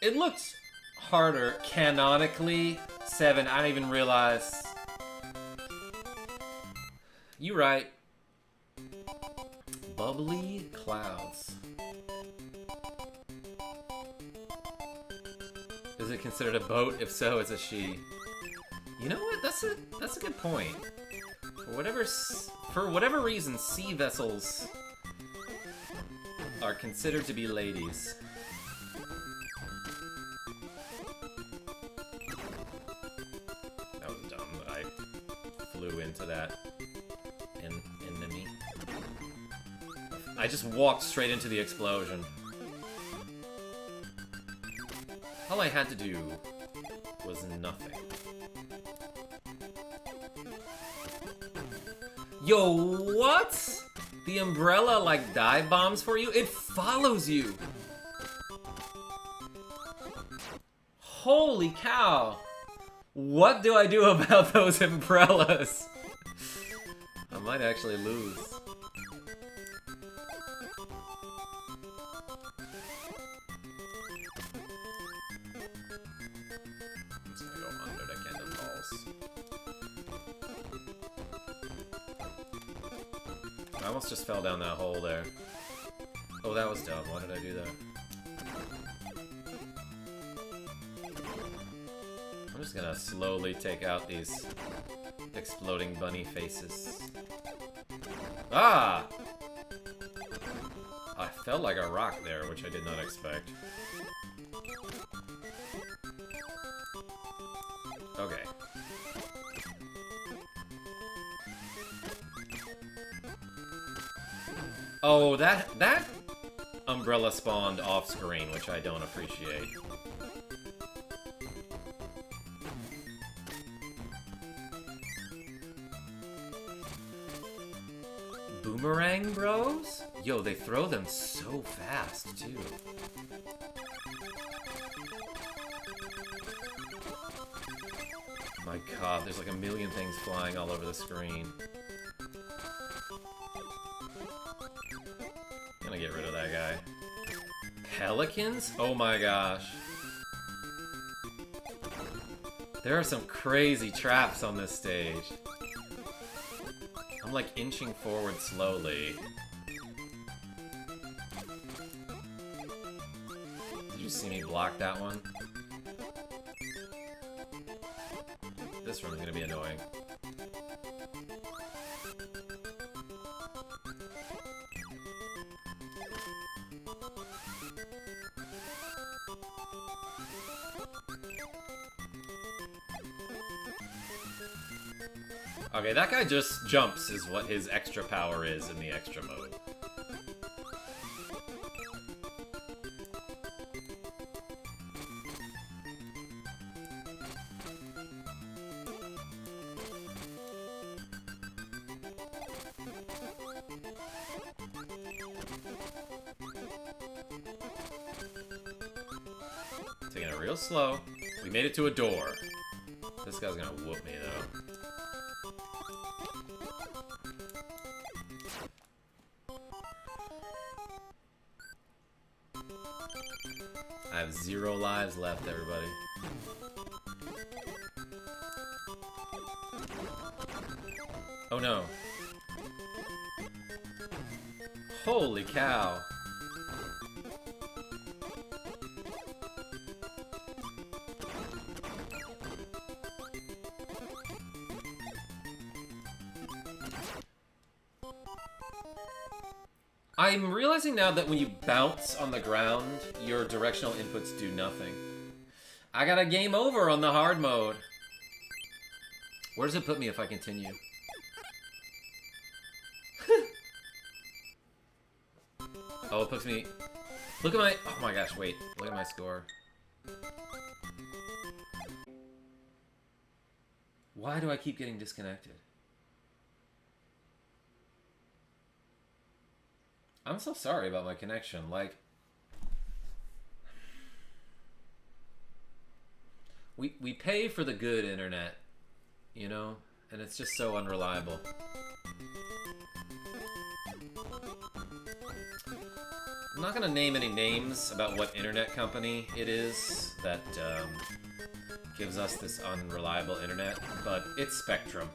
Speaker 1: it looked harder canonically. 7, I didn't even realize. You right. Bubbly clouds. Is it considered a boat? If so, it's a she. You know what? That's a good point. For whatever reason, sea vessels are considered to be ladies. That was dumb, but I flew into that enemy. I just walked straight into the explosion. All I had to do was nothing. Yo, what? The umbrella, like, dive bombs for you? It follows you! Holy cow! What do I do about those umbrellas? I might actually lose. I'm just gonna go under the cannonballs. I almost just fell down that hole there. Oh, that was dumb. Why did I do that? I'm just gonna slowly take out these exploding bunny faces. Ah! I felt like a rock there, which I did not expect. Okay. Oh, that umbrella spawned off screen, which I don't appreciate. Boomerang bros? Yo, they throw them so fast, too. My god, there's like a million things flying all over the screen. pelicans? Oh my gosh. There are some crazy traps on this stage. I'm like inching forward slowly. Did you see me block that one? This room's gonna be annoying. Okay, that guy just jumps is what his extra power is in the extra mode. Taking it real slow. We made it to a door. This guy's gonna whoop me though. I have 0 lives left, everybody. Oh no. Holy cow. I'm realizing now that when you bounce on the ground, your directional inputs do nothing. I got a game over on the hard mode. Where does it put me if I continue? Oh, it puts me... Look at my... Oh my gosh, wait. Look at my score. Why do I keep getting disconnected? I'm so sorry about my connection. Like... We pay for the good internet, you know? And it's just so unreliable. I'm not gonna name any names about what internet company it is that gives us this unreliable internet, but it's Spectrum.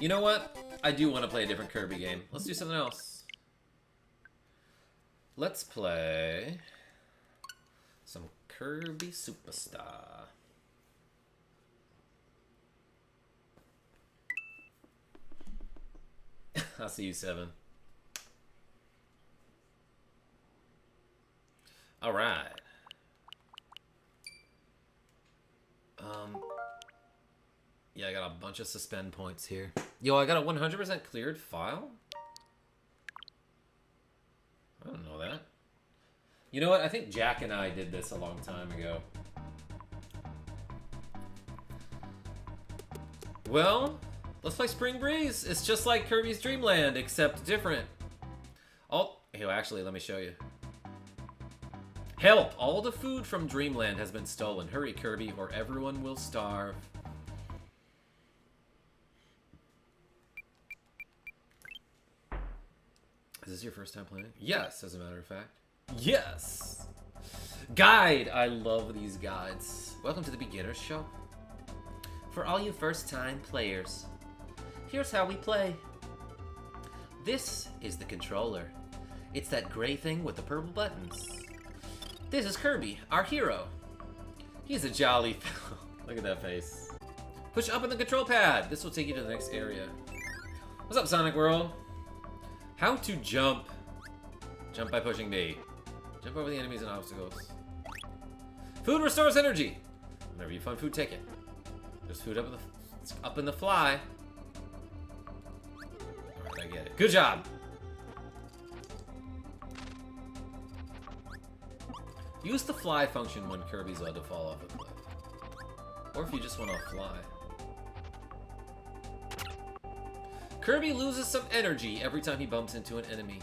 Speaker 1: You know what? I do want to play a different Kirby game. Let's do something else. Let's play some Kirby Superstar. I'll see you, 7. All right. Yeah, I got a bunch of suspend points here. Yo, I got a 100% cleared file? I don't know that. You know what? I think Jack and I did this a long time ago. Well, let's play Spring Breeze. It's just like Kirby's Dream Land, except different. Oh, here, actually, let me show you. Help! All the food from Dreamland has been stolen. Hurry, Kirby, or everyone will starve. Is this your first time playing? Yes, as a matter of fact. Yes! Guide! I love these guides. Welcome to the Beginner's Show. For all you first-time players, here's how we play. This is the controller. It's that gray thing with the purple buttons. This is Kirby, our hero. He's a jolly fellow. Look at that face. Push up on the control pad. This will take you to the next area. What's up, Sonic World? How to jump. Jump by pushing B. Jump over the enemies and obstacles. Food restores energy. Whenever you find food, take it. There's food up in the fly. Alright, I get it. Good job. Use the fly function when Kirby's allowed to fall off a cliff. Or if you just want to fly. Kirby loses some energy every time he bumps into an enemy.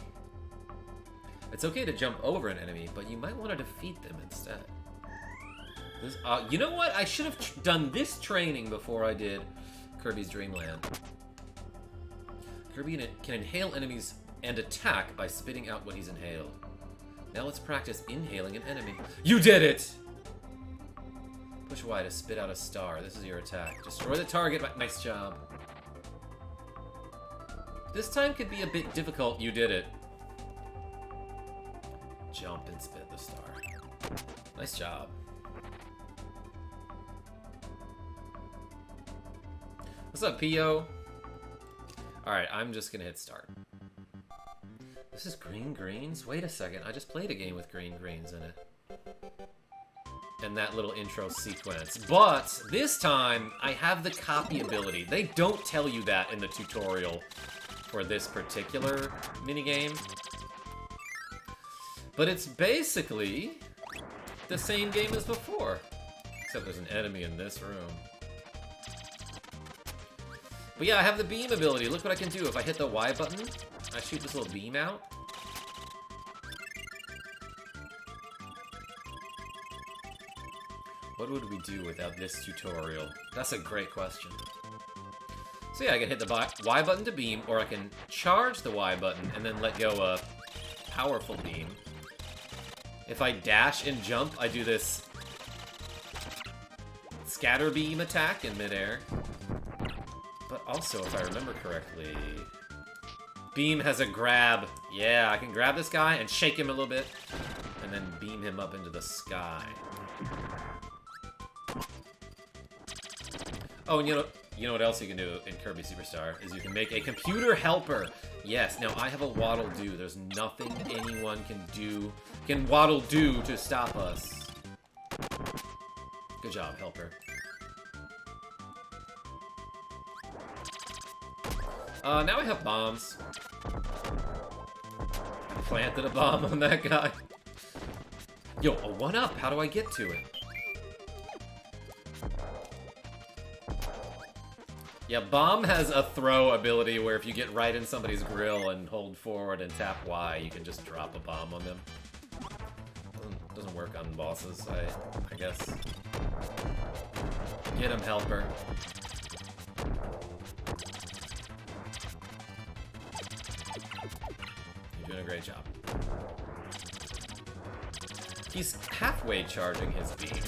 Speaker 1: It's okay to jump over an enemy, but you might want to defeat them instead. This, you know what? I should have done this training before I did Kirby's Dream Land. Kirby can inhale enemies and attack by spitting out what he's inhaled. Now let's practice inhaling an enemy. You did it! Push Y to spit out a star. This is your attack. Destroy the target. Nice job. This time could be a bit difficult. You did it. Jump and spit the star. Nice job. What's up, P.O.? Alright, I'm just gonna hit start. This is green greens? Wait a second, I just played a game with green greens in it. And that little intro sequence. But this time, I have the copy ability. They don't tell you that in the tutorial for this particular minigame. But it's basically the same game as before. Except there's an enemy in this room. But yeah, I have the beam ability. Look what I can do. If I hit the Y button, I shoot this little beam out. What would we do without this tutorial? That's a great question. So yeah, I can hit the Y button to beam, or I can charge the Y button and then let go a powerful beam. If I dash and jump, I do this scatter beam attack in midair. But also, if I remember correctly, beam has a grab. Yeah, I can grab this guy and shake him a little bit, and then beam him up into the sky. Oh, and you know what else you can do in Kirby Superstar is you can make a computer helper. Yes, now I have a Waddle Doo. There's nothing anyone can Waddle Doo to stop us. Good job, helper. Now I have bombs. I planted a bomb on that guy. Yo, a 1-up. How do I get to it? Yeah, bomb has a throw ability where if you get right in somebody's grill and hold forward and tap Y, you can just drop a bomb on them. Doesn't work on bosses, I guess. Get him, helper. You're doing a great job. He's halfway charging his beam.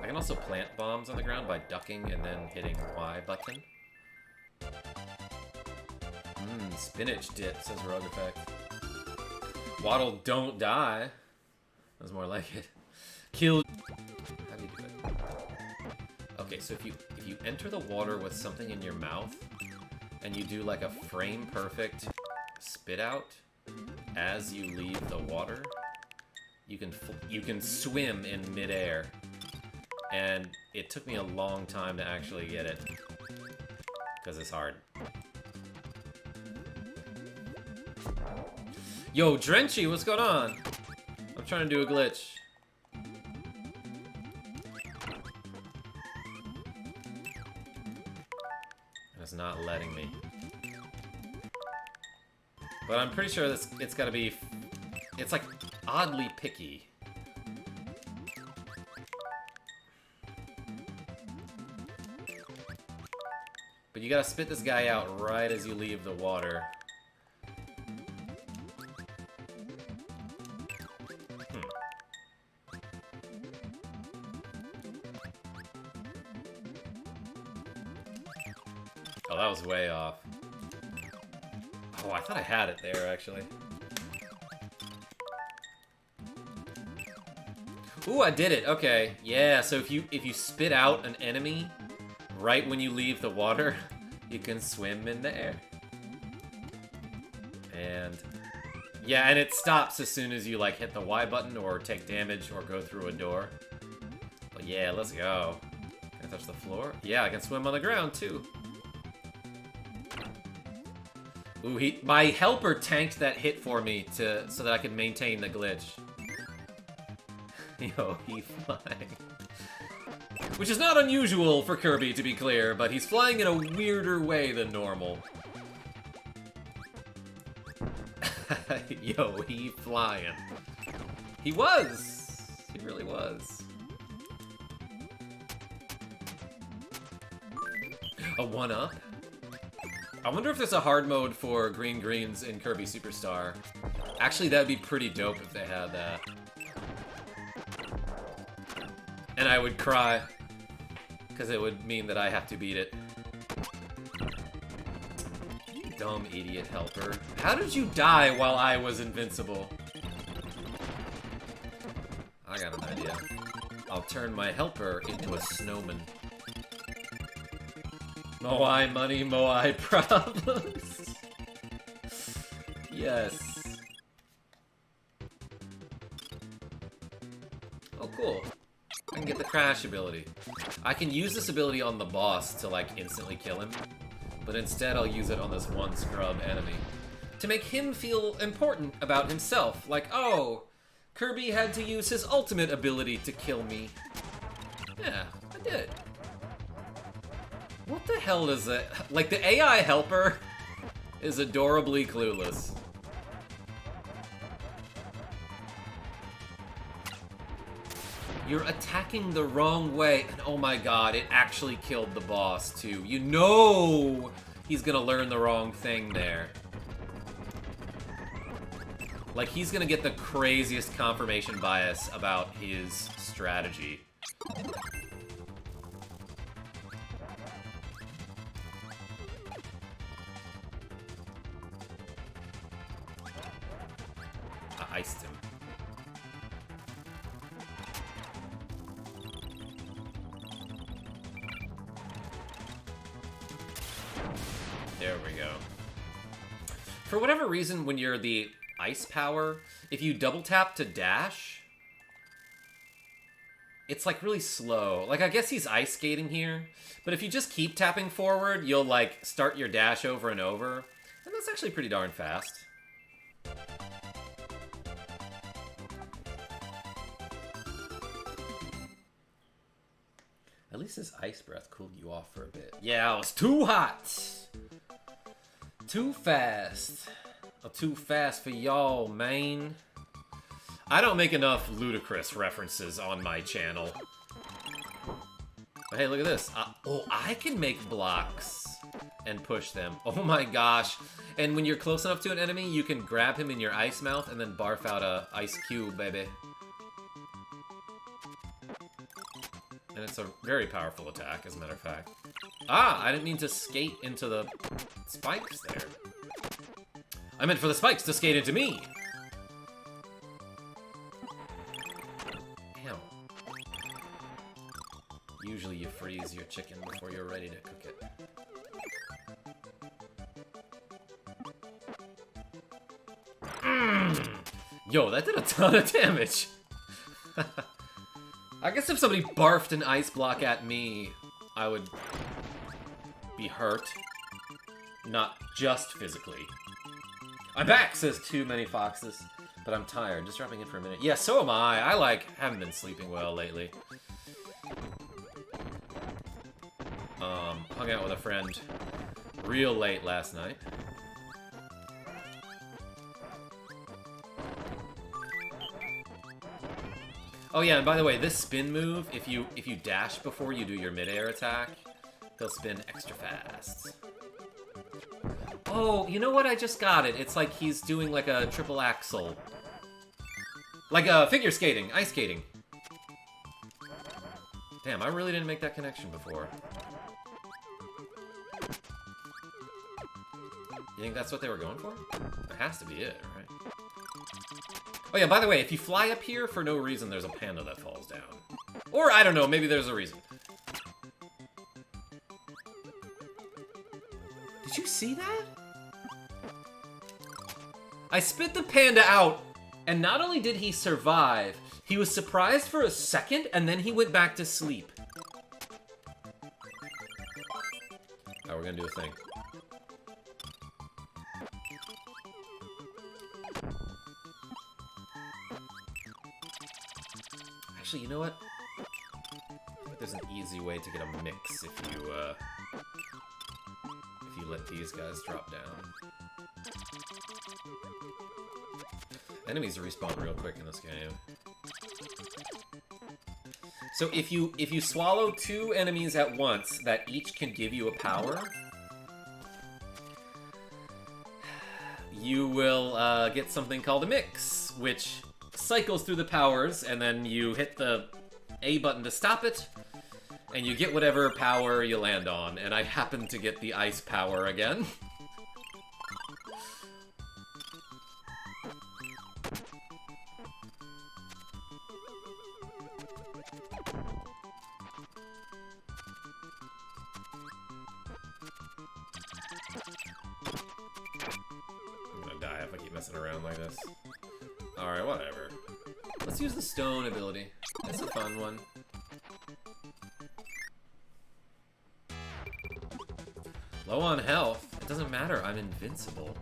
Speaker 1: I can also plant bombs on the ground by ducking and then hitting Y button. Spinach dip, says Rogue Effect. Waddle, don't die. That's more like it. Kill. How do you do it? Okay, so if you enter the water with something in your mouth and you do like a frame perfect spit out as you leave the water, you can swim in midair. And it took me a long time to actually get it, because it's hard. Yo, Drenchy, what's going on? I'm trying to do a glitch. And it's not letting me. But I'm pretty sure it's gotta be... It's like oddly picky. But you gotta spit this guy out right as you leave the water. Oh, that was way off. Oh, I thought I had it there, actually. Ooh, I did it. Okay. Yeah, so if you spit out an enemy right when you leave the water, you can swim in the air. And yeah, and it stops as soon as you like hit the Y button or take damage or go through a door. But yeah, let's go. Can I touch the floor? Yeah, I can swim on the ground too. Ooh, my helper tanked that hit for me so that I could maintain the glitch. Yo, he's flying. Which is not unusual for Kirby, to be clear, but he's flying in a weirder way than normal. Yo, he flying. He was! He really was. A 1-up? I wonder if there's a hard mode for green greens in Kirby Superstar. Actually, that'd be pretty dope if they had that. And I would cry, because it would mean that I have to beat it. You dumb idiot helper. How did you die while I was invincible? I got an idea. I'll turn my helper into a snowman. Moai money, Moai problems. Yes. Oh, cool. I can get the crash ability. I can use this ability on the boss to, like, instantly kill him. But instead I'll use it on this one scrub enemy. To make him feel important about himself. Like, oh, Kirby had to use his ultimate ability to kill me. Yeah, I did it. What the hell is that? Like, the AI helper is adorably clueless. You're attacking the wrong way, and oh my god, it actually killed the boss, too. You know he's gonna learn the wrong thing there. Like, he's gonna get the craziest confirmation bias about his strategy. I iced him. There we go. For whatever reason, when you're the ice power, if you double tap to dash, it's like really slow. Like, I guess he's ice skating here, but if you just keep tapping forward, you'll like start your dash over and over, and that's actually pretty darn fast. At least his ice breath cooled you off for a bit. Yeah, it was too hot. Too fast. Too fast for y'all, man. I don't make enough ludicrous references on my channel. But hey, look at this. Oh, I can make blocks and push them. Oh my gosh. And when you're close enough to an enemy, you can grab him in your ice mouth and then barf out a ice cube, baby. And it's a very powerful attack, as a matter of fact. Ah, I didn't mean to skate into the spikes there. I meant for the spikes to skate into me. Ow. Usually you freeze your chicken before you're ready to cook it. Yo, that did a ton of damage. I guess if somebody barfed an ice block at me, I would be hurt. Not just physically. I'm back, says Too Many Foxes. But I'm tired, just dropping in for a minute. Yeah, so am I. I, haven't been sleeping well lately. Hung out with a friend real late last night. Oh yeah, and by the way, this spin move, if you dash before you do your mid-air attack, he'll spin extra fast. Oh, you know what? I just got it. It's like he's doing like a triple axel. Like figure skating, ice skating. Damn, I really didn't make that connection before. You think that's what they were going for? That has to be it, right? Oh yeah, by the way, if you fly up here for no reason, there's a panda that falls down. Or, I don't know, maybe there's a reason. Did you see that? I spit the panda out, and not only did he survive, he was surprised for a second, and then he went back to sleep. Alright, we're gonna do a thing. Actually, you know what? I think there's an easy way to get a mix if you let these guys drop down. Enemies respawn real quick in this game. So if you swallow 2 enemies at once that each can give you a power, you will get something called a mix, which cycles through the powers, and then you hit the A button to stop it, and you get whatever power you land on. And I happen to get the ice power again. If I keep messing around like this. Alright, whatever. Let's use the stone ability. That's a fun one. Low on health. It doesn't matter, I'm invincible.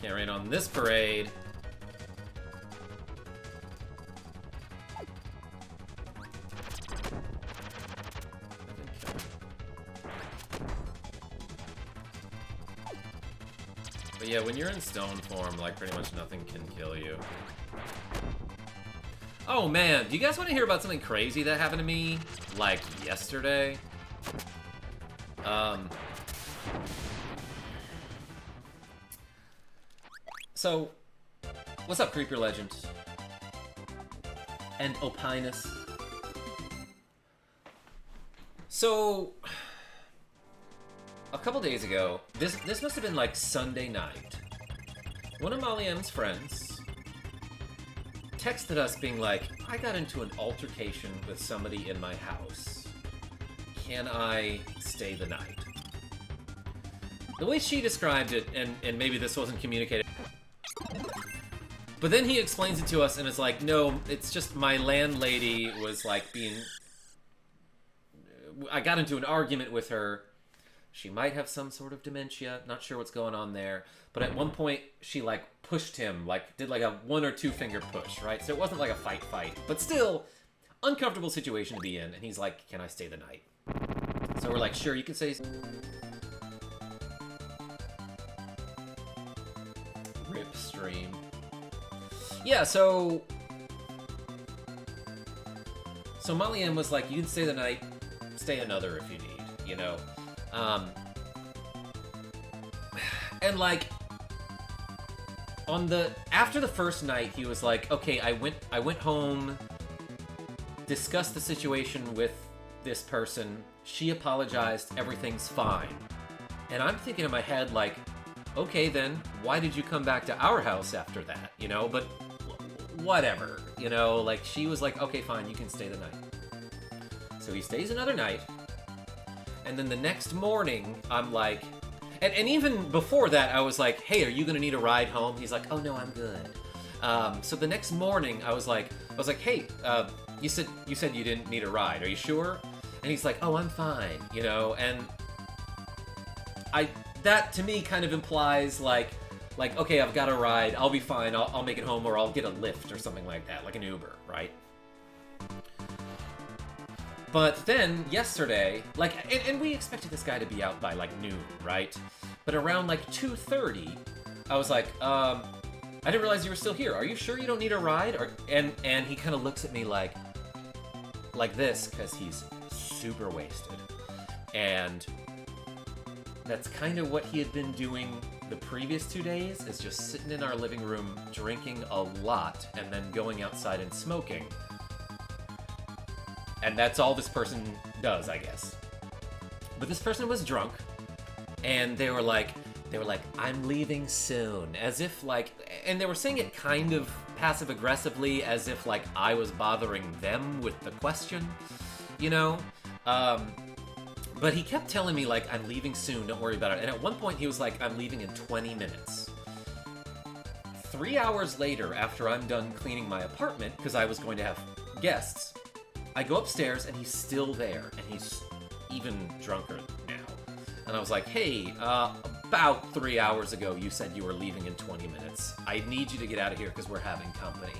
Speaker 1: Can't rain on this parade. But yeah, when you're in stone form, like, pretty much nothing can kill you. Oh man, do you guys want to hear about something crazy that happened to me, like, yesterday? So, what's up, Creeper Legend? And Opinus. So, a couple days ago, this must have been like Sunday night. One of Molly M's friends texted us being like, I got into an altercation with somebody in my house. Can I stay the night? The way she described it, and maybe this wasn't communicated, but then he explains it to us and it's like, no, it's just my landlady was like being... I got into an argument with her. She might have some sort of dementia, not sure what's going on there. But at one point, she, like, pushed him, like, did, like, a 1 or 2 finger push, right? So it wasn't, like, a fight. But still, uncomfortable situation to be in. And he's like, can I stay the night? So we're like, sure, you can stay. Rip stream. Yeah, so Molly M was like, you can stay the night, stay another if you need, you know? And like, after the first night, he was like, okay, I went home, discussed the situation with this person, she apologized, everything's fine. And I'm thinking in my head, like, okay then, why did you come back to our house after that, you know? But whatever, you know, like, she was like, okay, fine, you can stay the night. So he stays another night, and then the next morning, I'm like, and even before that, I was like, hey, are you gonna need a ride home? He's like, oh no, I'm good. So the next morning, I was like, hey, you said you didn't need a ride, are you sure? And he's like, oh, I'm fine, you know, and that to me kind of implies like, okay, I've got a ride, I'll be fine, I'll make it home, or I'll get a Lyft or something like that, like an Uber, right? But then, yesterday, like, and we expected this guy to be out by, like, noon, right? But around, like, 2:30, I was like, I didn't realize you were still here. Are you sure you don't need a ride? And he kind of looks at me like this, because he's super wasted. And that's kind of what he had been doing the previous 2 days, is just sitting in our living room, drinking a lot, and then going outside and smoking. And that's all this person does, I guess. But this person was drunk, and they were like, I'm leaving soon, as if like, and they were saying it kind of passive-aggressively, as if like I was bothering them with the question, you know? But he kept telling me like, I'm leaving soon, don't worry about it. And at one point he was like, I'm leaving in 20 minutes. 3 hours later, after I'm done cleaning my apartment, because I was going to have guests, I go upstairs, and he's still there, and he's even drunker now. And I was like, hey, about 3 hours ago, you said you were leaving in 20 minutes. I need you to get out of here, because we're having company.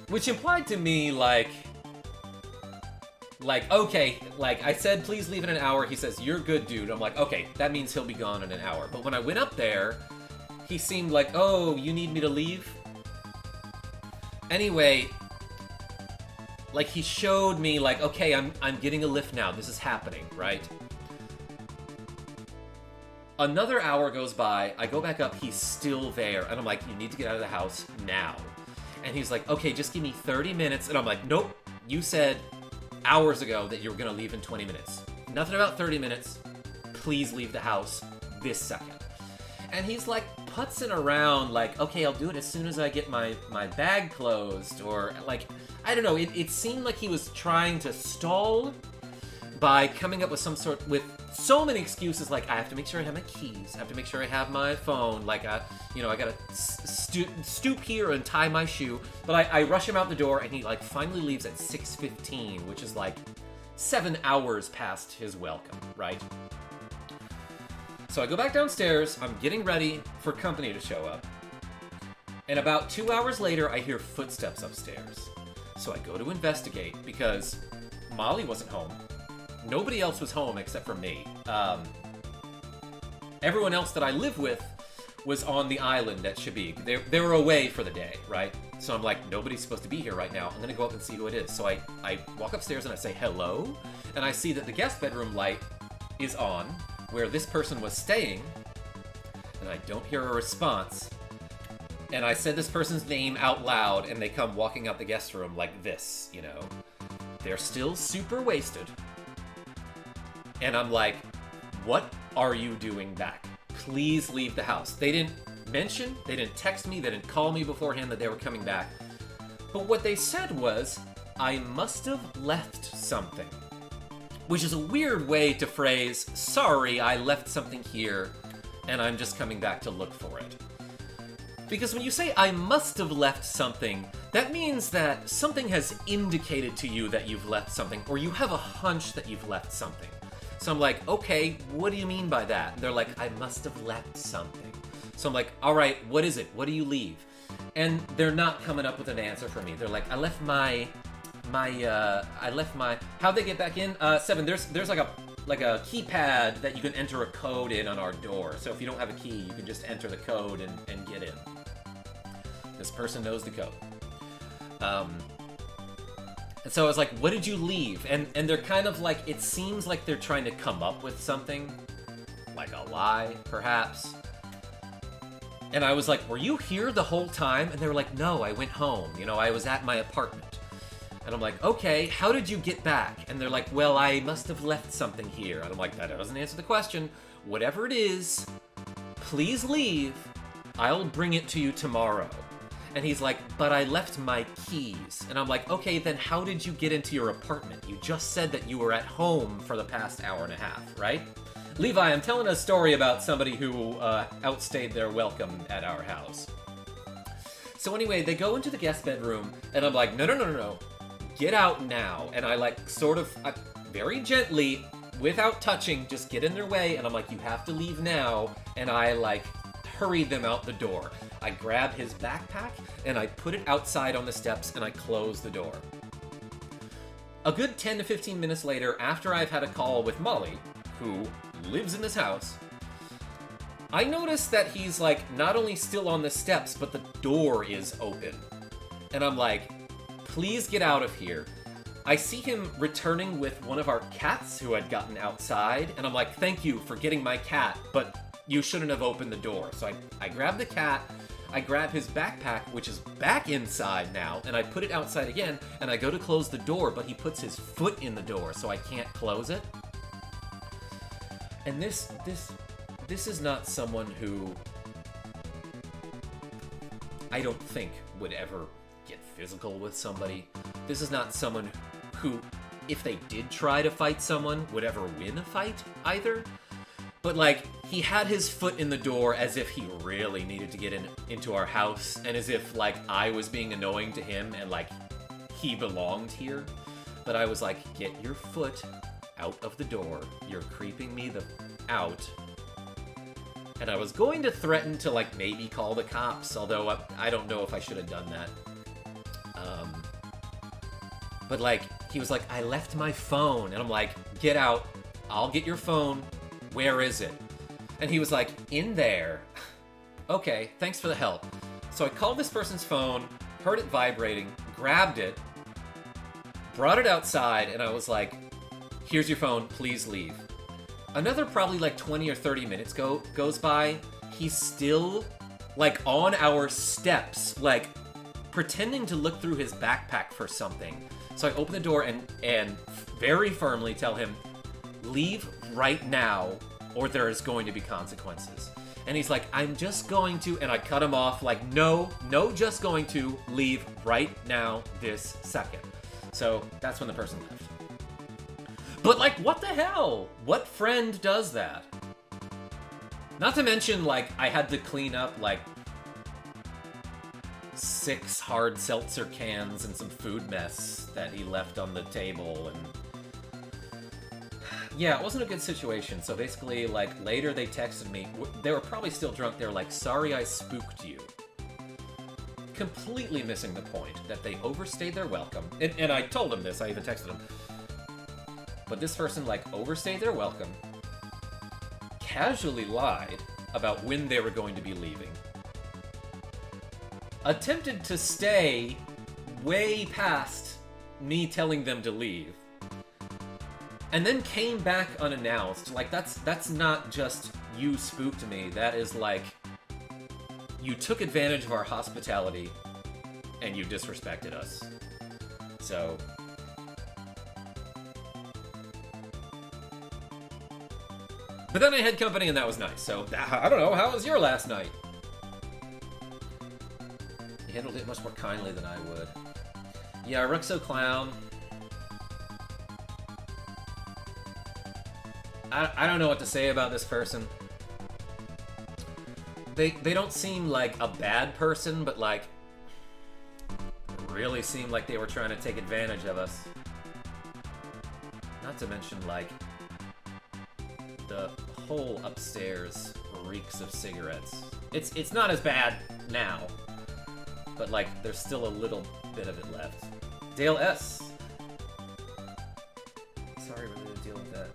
Speaker 1: Which implied to me, like, okay, like, I said, please leave in an hour. He says, you're good, dude. I'm like, okay, that means he'll be gone in an hour. But when I went up there, he seemed like, oh, you need me to leave? Anyway, like, he showed me, like, okay, I'm getting a lift now. This is happening, right? Another hour goes by. I go back up. He's still there. And I'm like, you need to get out of the house now. And he's like, okay, just give me 30 minutes. And I'm like, nope, you said hours ago that you were going to leave in 20 minutes. Nothing about 30 minutes. Please leave the house this second. And he's like putzing around like, okay, I'll do it as soon as I get my bag closed. Or like, I don't know. It seemed like he was trying to stall by coming up with with so many excuses, like, I have to make sure I have my keys, I have to make sure I have my phone, like, I gotta stoop here and tie my shoe. But I rush him out the door, and he, like, finally leaves at 6:15, which is, like, 7 hours past his welcome, right? So I go back downstairs, I'm getting ready for company to show up, and about 2 hours later, I hear footsteps upstairs. So I go to investigate, because Molly wasn't home. Nobody else was home except for me. Everyone else that I live with was on the island at Shabig. They were away for the day, right? So I'm like, nobody's supposed to be here right now. I'm gonna go up and see who it is. So I walk upstairs and I say hello, and I see that the guest bedroom light is on, where this person was staying, and I don't hear a response. And I said this person's name out loud, and they come walking out the guest room like this, you know. They're still super wasted. And I'm like, what are you doing back? Please leave the house. They didn't mention, they didn't text me, they didn't call me beforehand that they were coming back. But what they said was, I must have left something. Which is a weird way to phrase, sorry, I left something here, and I'm just coming back to look for it. Because when you say, I must have left something, that means that something has indicated to you that you've left something, or you have a hunch that you've left something. So I'm like, okay, what do you mean by that? And they're like, I must have left something. So I'm like, all right, what is it? What do you leave? And they're not coming up with an answer for me. They're like, I left my, how'd they get back in? Seven, there's like a keypad that you can enter a code in on our door. So if you don't have a key, you can just enter the code and get in. This person knows the code. And so I was like, what did you leave? And they're kind of like, it seems like they're trying to come up with something. Like a lie, perhaps. And I was like, were you here the whole time? And they were like, no, I went home. You know, I was at my apartment. And I'm like, okay, how did you get back? And they're like, well, I must have left something here. And I'm like, that doesn't answer the question. Whatever it is, please leave. I'll bring it to you tomorrow. And he's like, but I left my keys. And I'm like, okay, then how did you get into your apartment? You just said that you were at home for the past hour and a half, right? Levi, I'm telling a story about somebody who outstayed their welcome at our house. So anyway, they go into the guest bedroom, and I'm like, no. Get out now. And I like sort of, very gently, without touching, just get in their way. And I'm like, you have to leave now. And I like hurried them out the door. I grab his backpack, and I put it outside on the steps, and I close the door. A good 10 to 15 minutes later, after I've had a call with Molly, who lives in this house, I notice that he's, like, not only still on the steps, but the door is open. And I'm like, please get out of here. I see him returning with one of our cats who had gotten outside, and I'm like, thank you for getting my cat, but you shouldn't have opened the door. So I grab the cat, I grab his backpack, which is back inside now, and I put it outside again, and I go to close the door, but he puts his foot in the door, so I can't close it. And this is not someone who I don't think would ever get physical with somebody. This is not someone who, if they did try to fight someone, would ever win a fight, either. But, like, he had his foot in the door as if he really needed to get into our house, and as if, like, I was being annoying to him and, like, he belonged here. But I was like, get your foot out of the door. You're creeping me out. And I was going to threaten to, like, maybe call the cops, although I don't know if I should have done that. But, like, he was like, I left my phone. And I'm like, get out. I'll get your phone. Where is it? And he was like, in there. Okay, thanks for the help. So I called this person's phone, heard it vibrating, grabbed it, brought it outside, and I was like, here's your phone, please leave. Another probably like 20 or 30 minutes goes by. He's still, like, on our steps, like, pretending to look through his backpack for something. So I open the door and very firmly tell him, leave right now, or there is going to be consequences. And he's like, I'm just going to, and I cut him off, like, no, just going to, leave right now, this second. So that's when the person left. But, like, what the hell? What friend does that? Not to mention, like, I had to clean up, like, 6 hard seltzer cans and some food mess that he left on the table, and yeah, it wasn't a good situation. So basically, like, later they texted me. They were probably still drunk. They were like, sorry I spooked you. Completely missing the point that they overstayed their welcome. And I told him this. I even texted him. But this person, like, overstayed their welcome, casually lied about when they were going to be leaving, attempted to stay way past me telling them to leave, and then came back unannounced. Like, that's not just you spooked me. That is like, you took advantage of our hospitality and you disrespected us. So, but then I had company and that was nice. So, I don't know, how was your last night? You handled it much more kindly than I would. Yeah, Ruxo Clown. I don't know what to say about this person. They don't seem like a bad person, but, like, really seem like they were trying to take advantage of us. Not to mention, like, the whole upstairs reeks of cigarettes. It's not as bad now, but, like, there's still a little bit of it left. Dale S. Sorry, we're gonna deal with that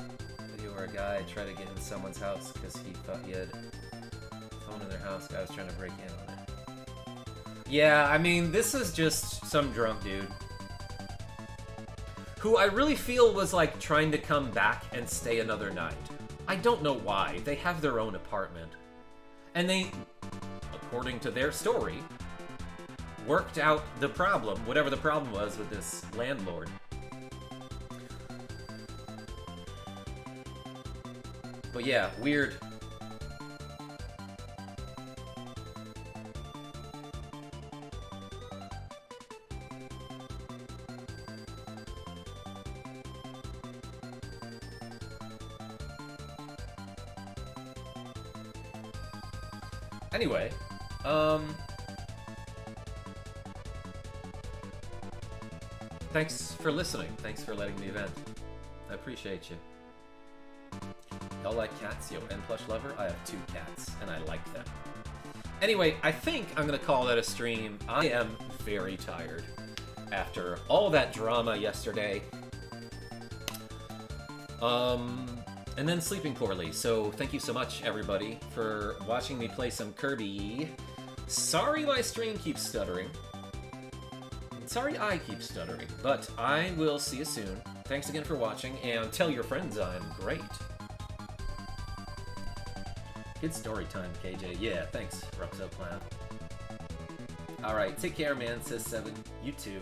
Speaker 1: video where a guy tried to get in someone's house because he thought he had a phone in their house. Guy was trying to break in on it. Yeah, I mean, this is just some drunk dude who I really feel was, like, trying to come back and stay another night. I don't know why. They have their own apartment. And they, according to their story, worked out the problem, whatever the problem was with this landlord. But yeah, weird. Anyway, thanks for listening. Thanks for letting me vent. I appreciate you. Y'all like cats? Yo, N plush lover? I have 2 cats, and I like them. Anyway, I think I'm gonna call that a stream. I am very tired after all that drama yesterday. And then sleeping poorly. So thank you so much, everybody, for watching me play some Kirby. Sorry my stream keeps stuttering. Sorry I keep stuttering, but I will see you soon. Thanks again for watching, and tell your friends I'm great. Good story time, KJ. Yeah, thanks, Ruxo Clown. Alright, take care, man, says 7. You too.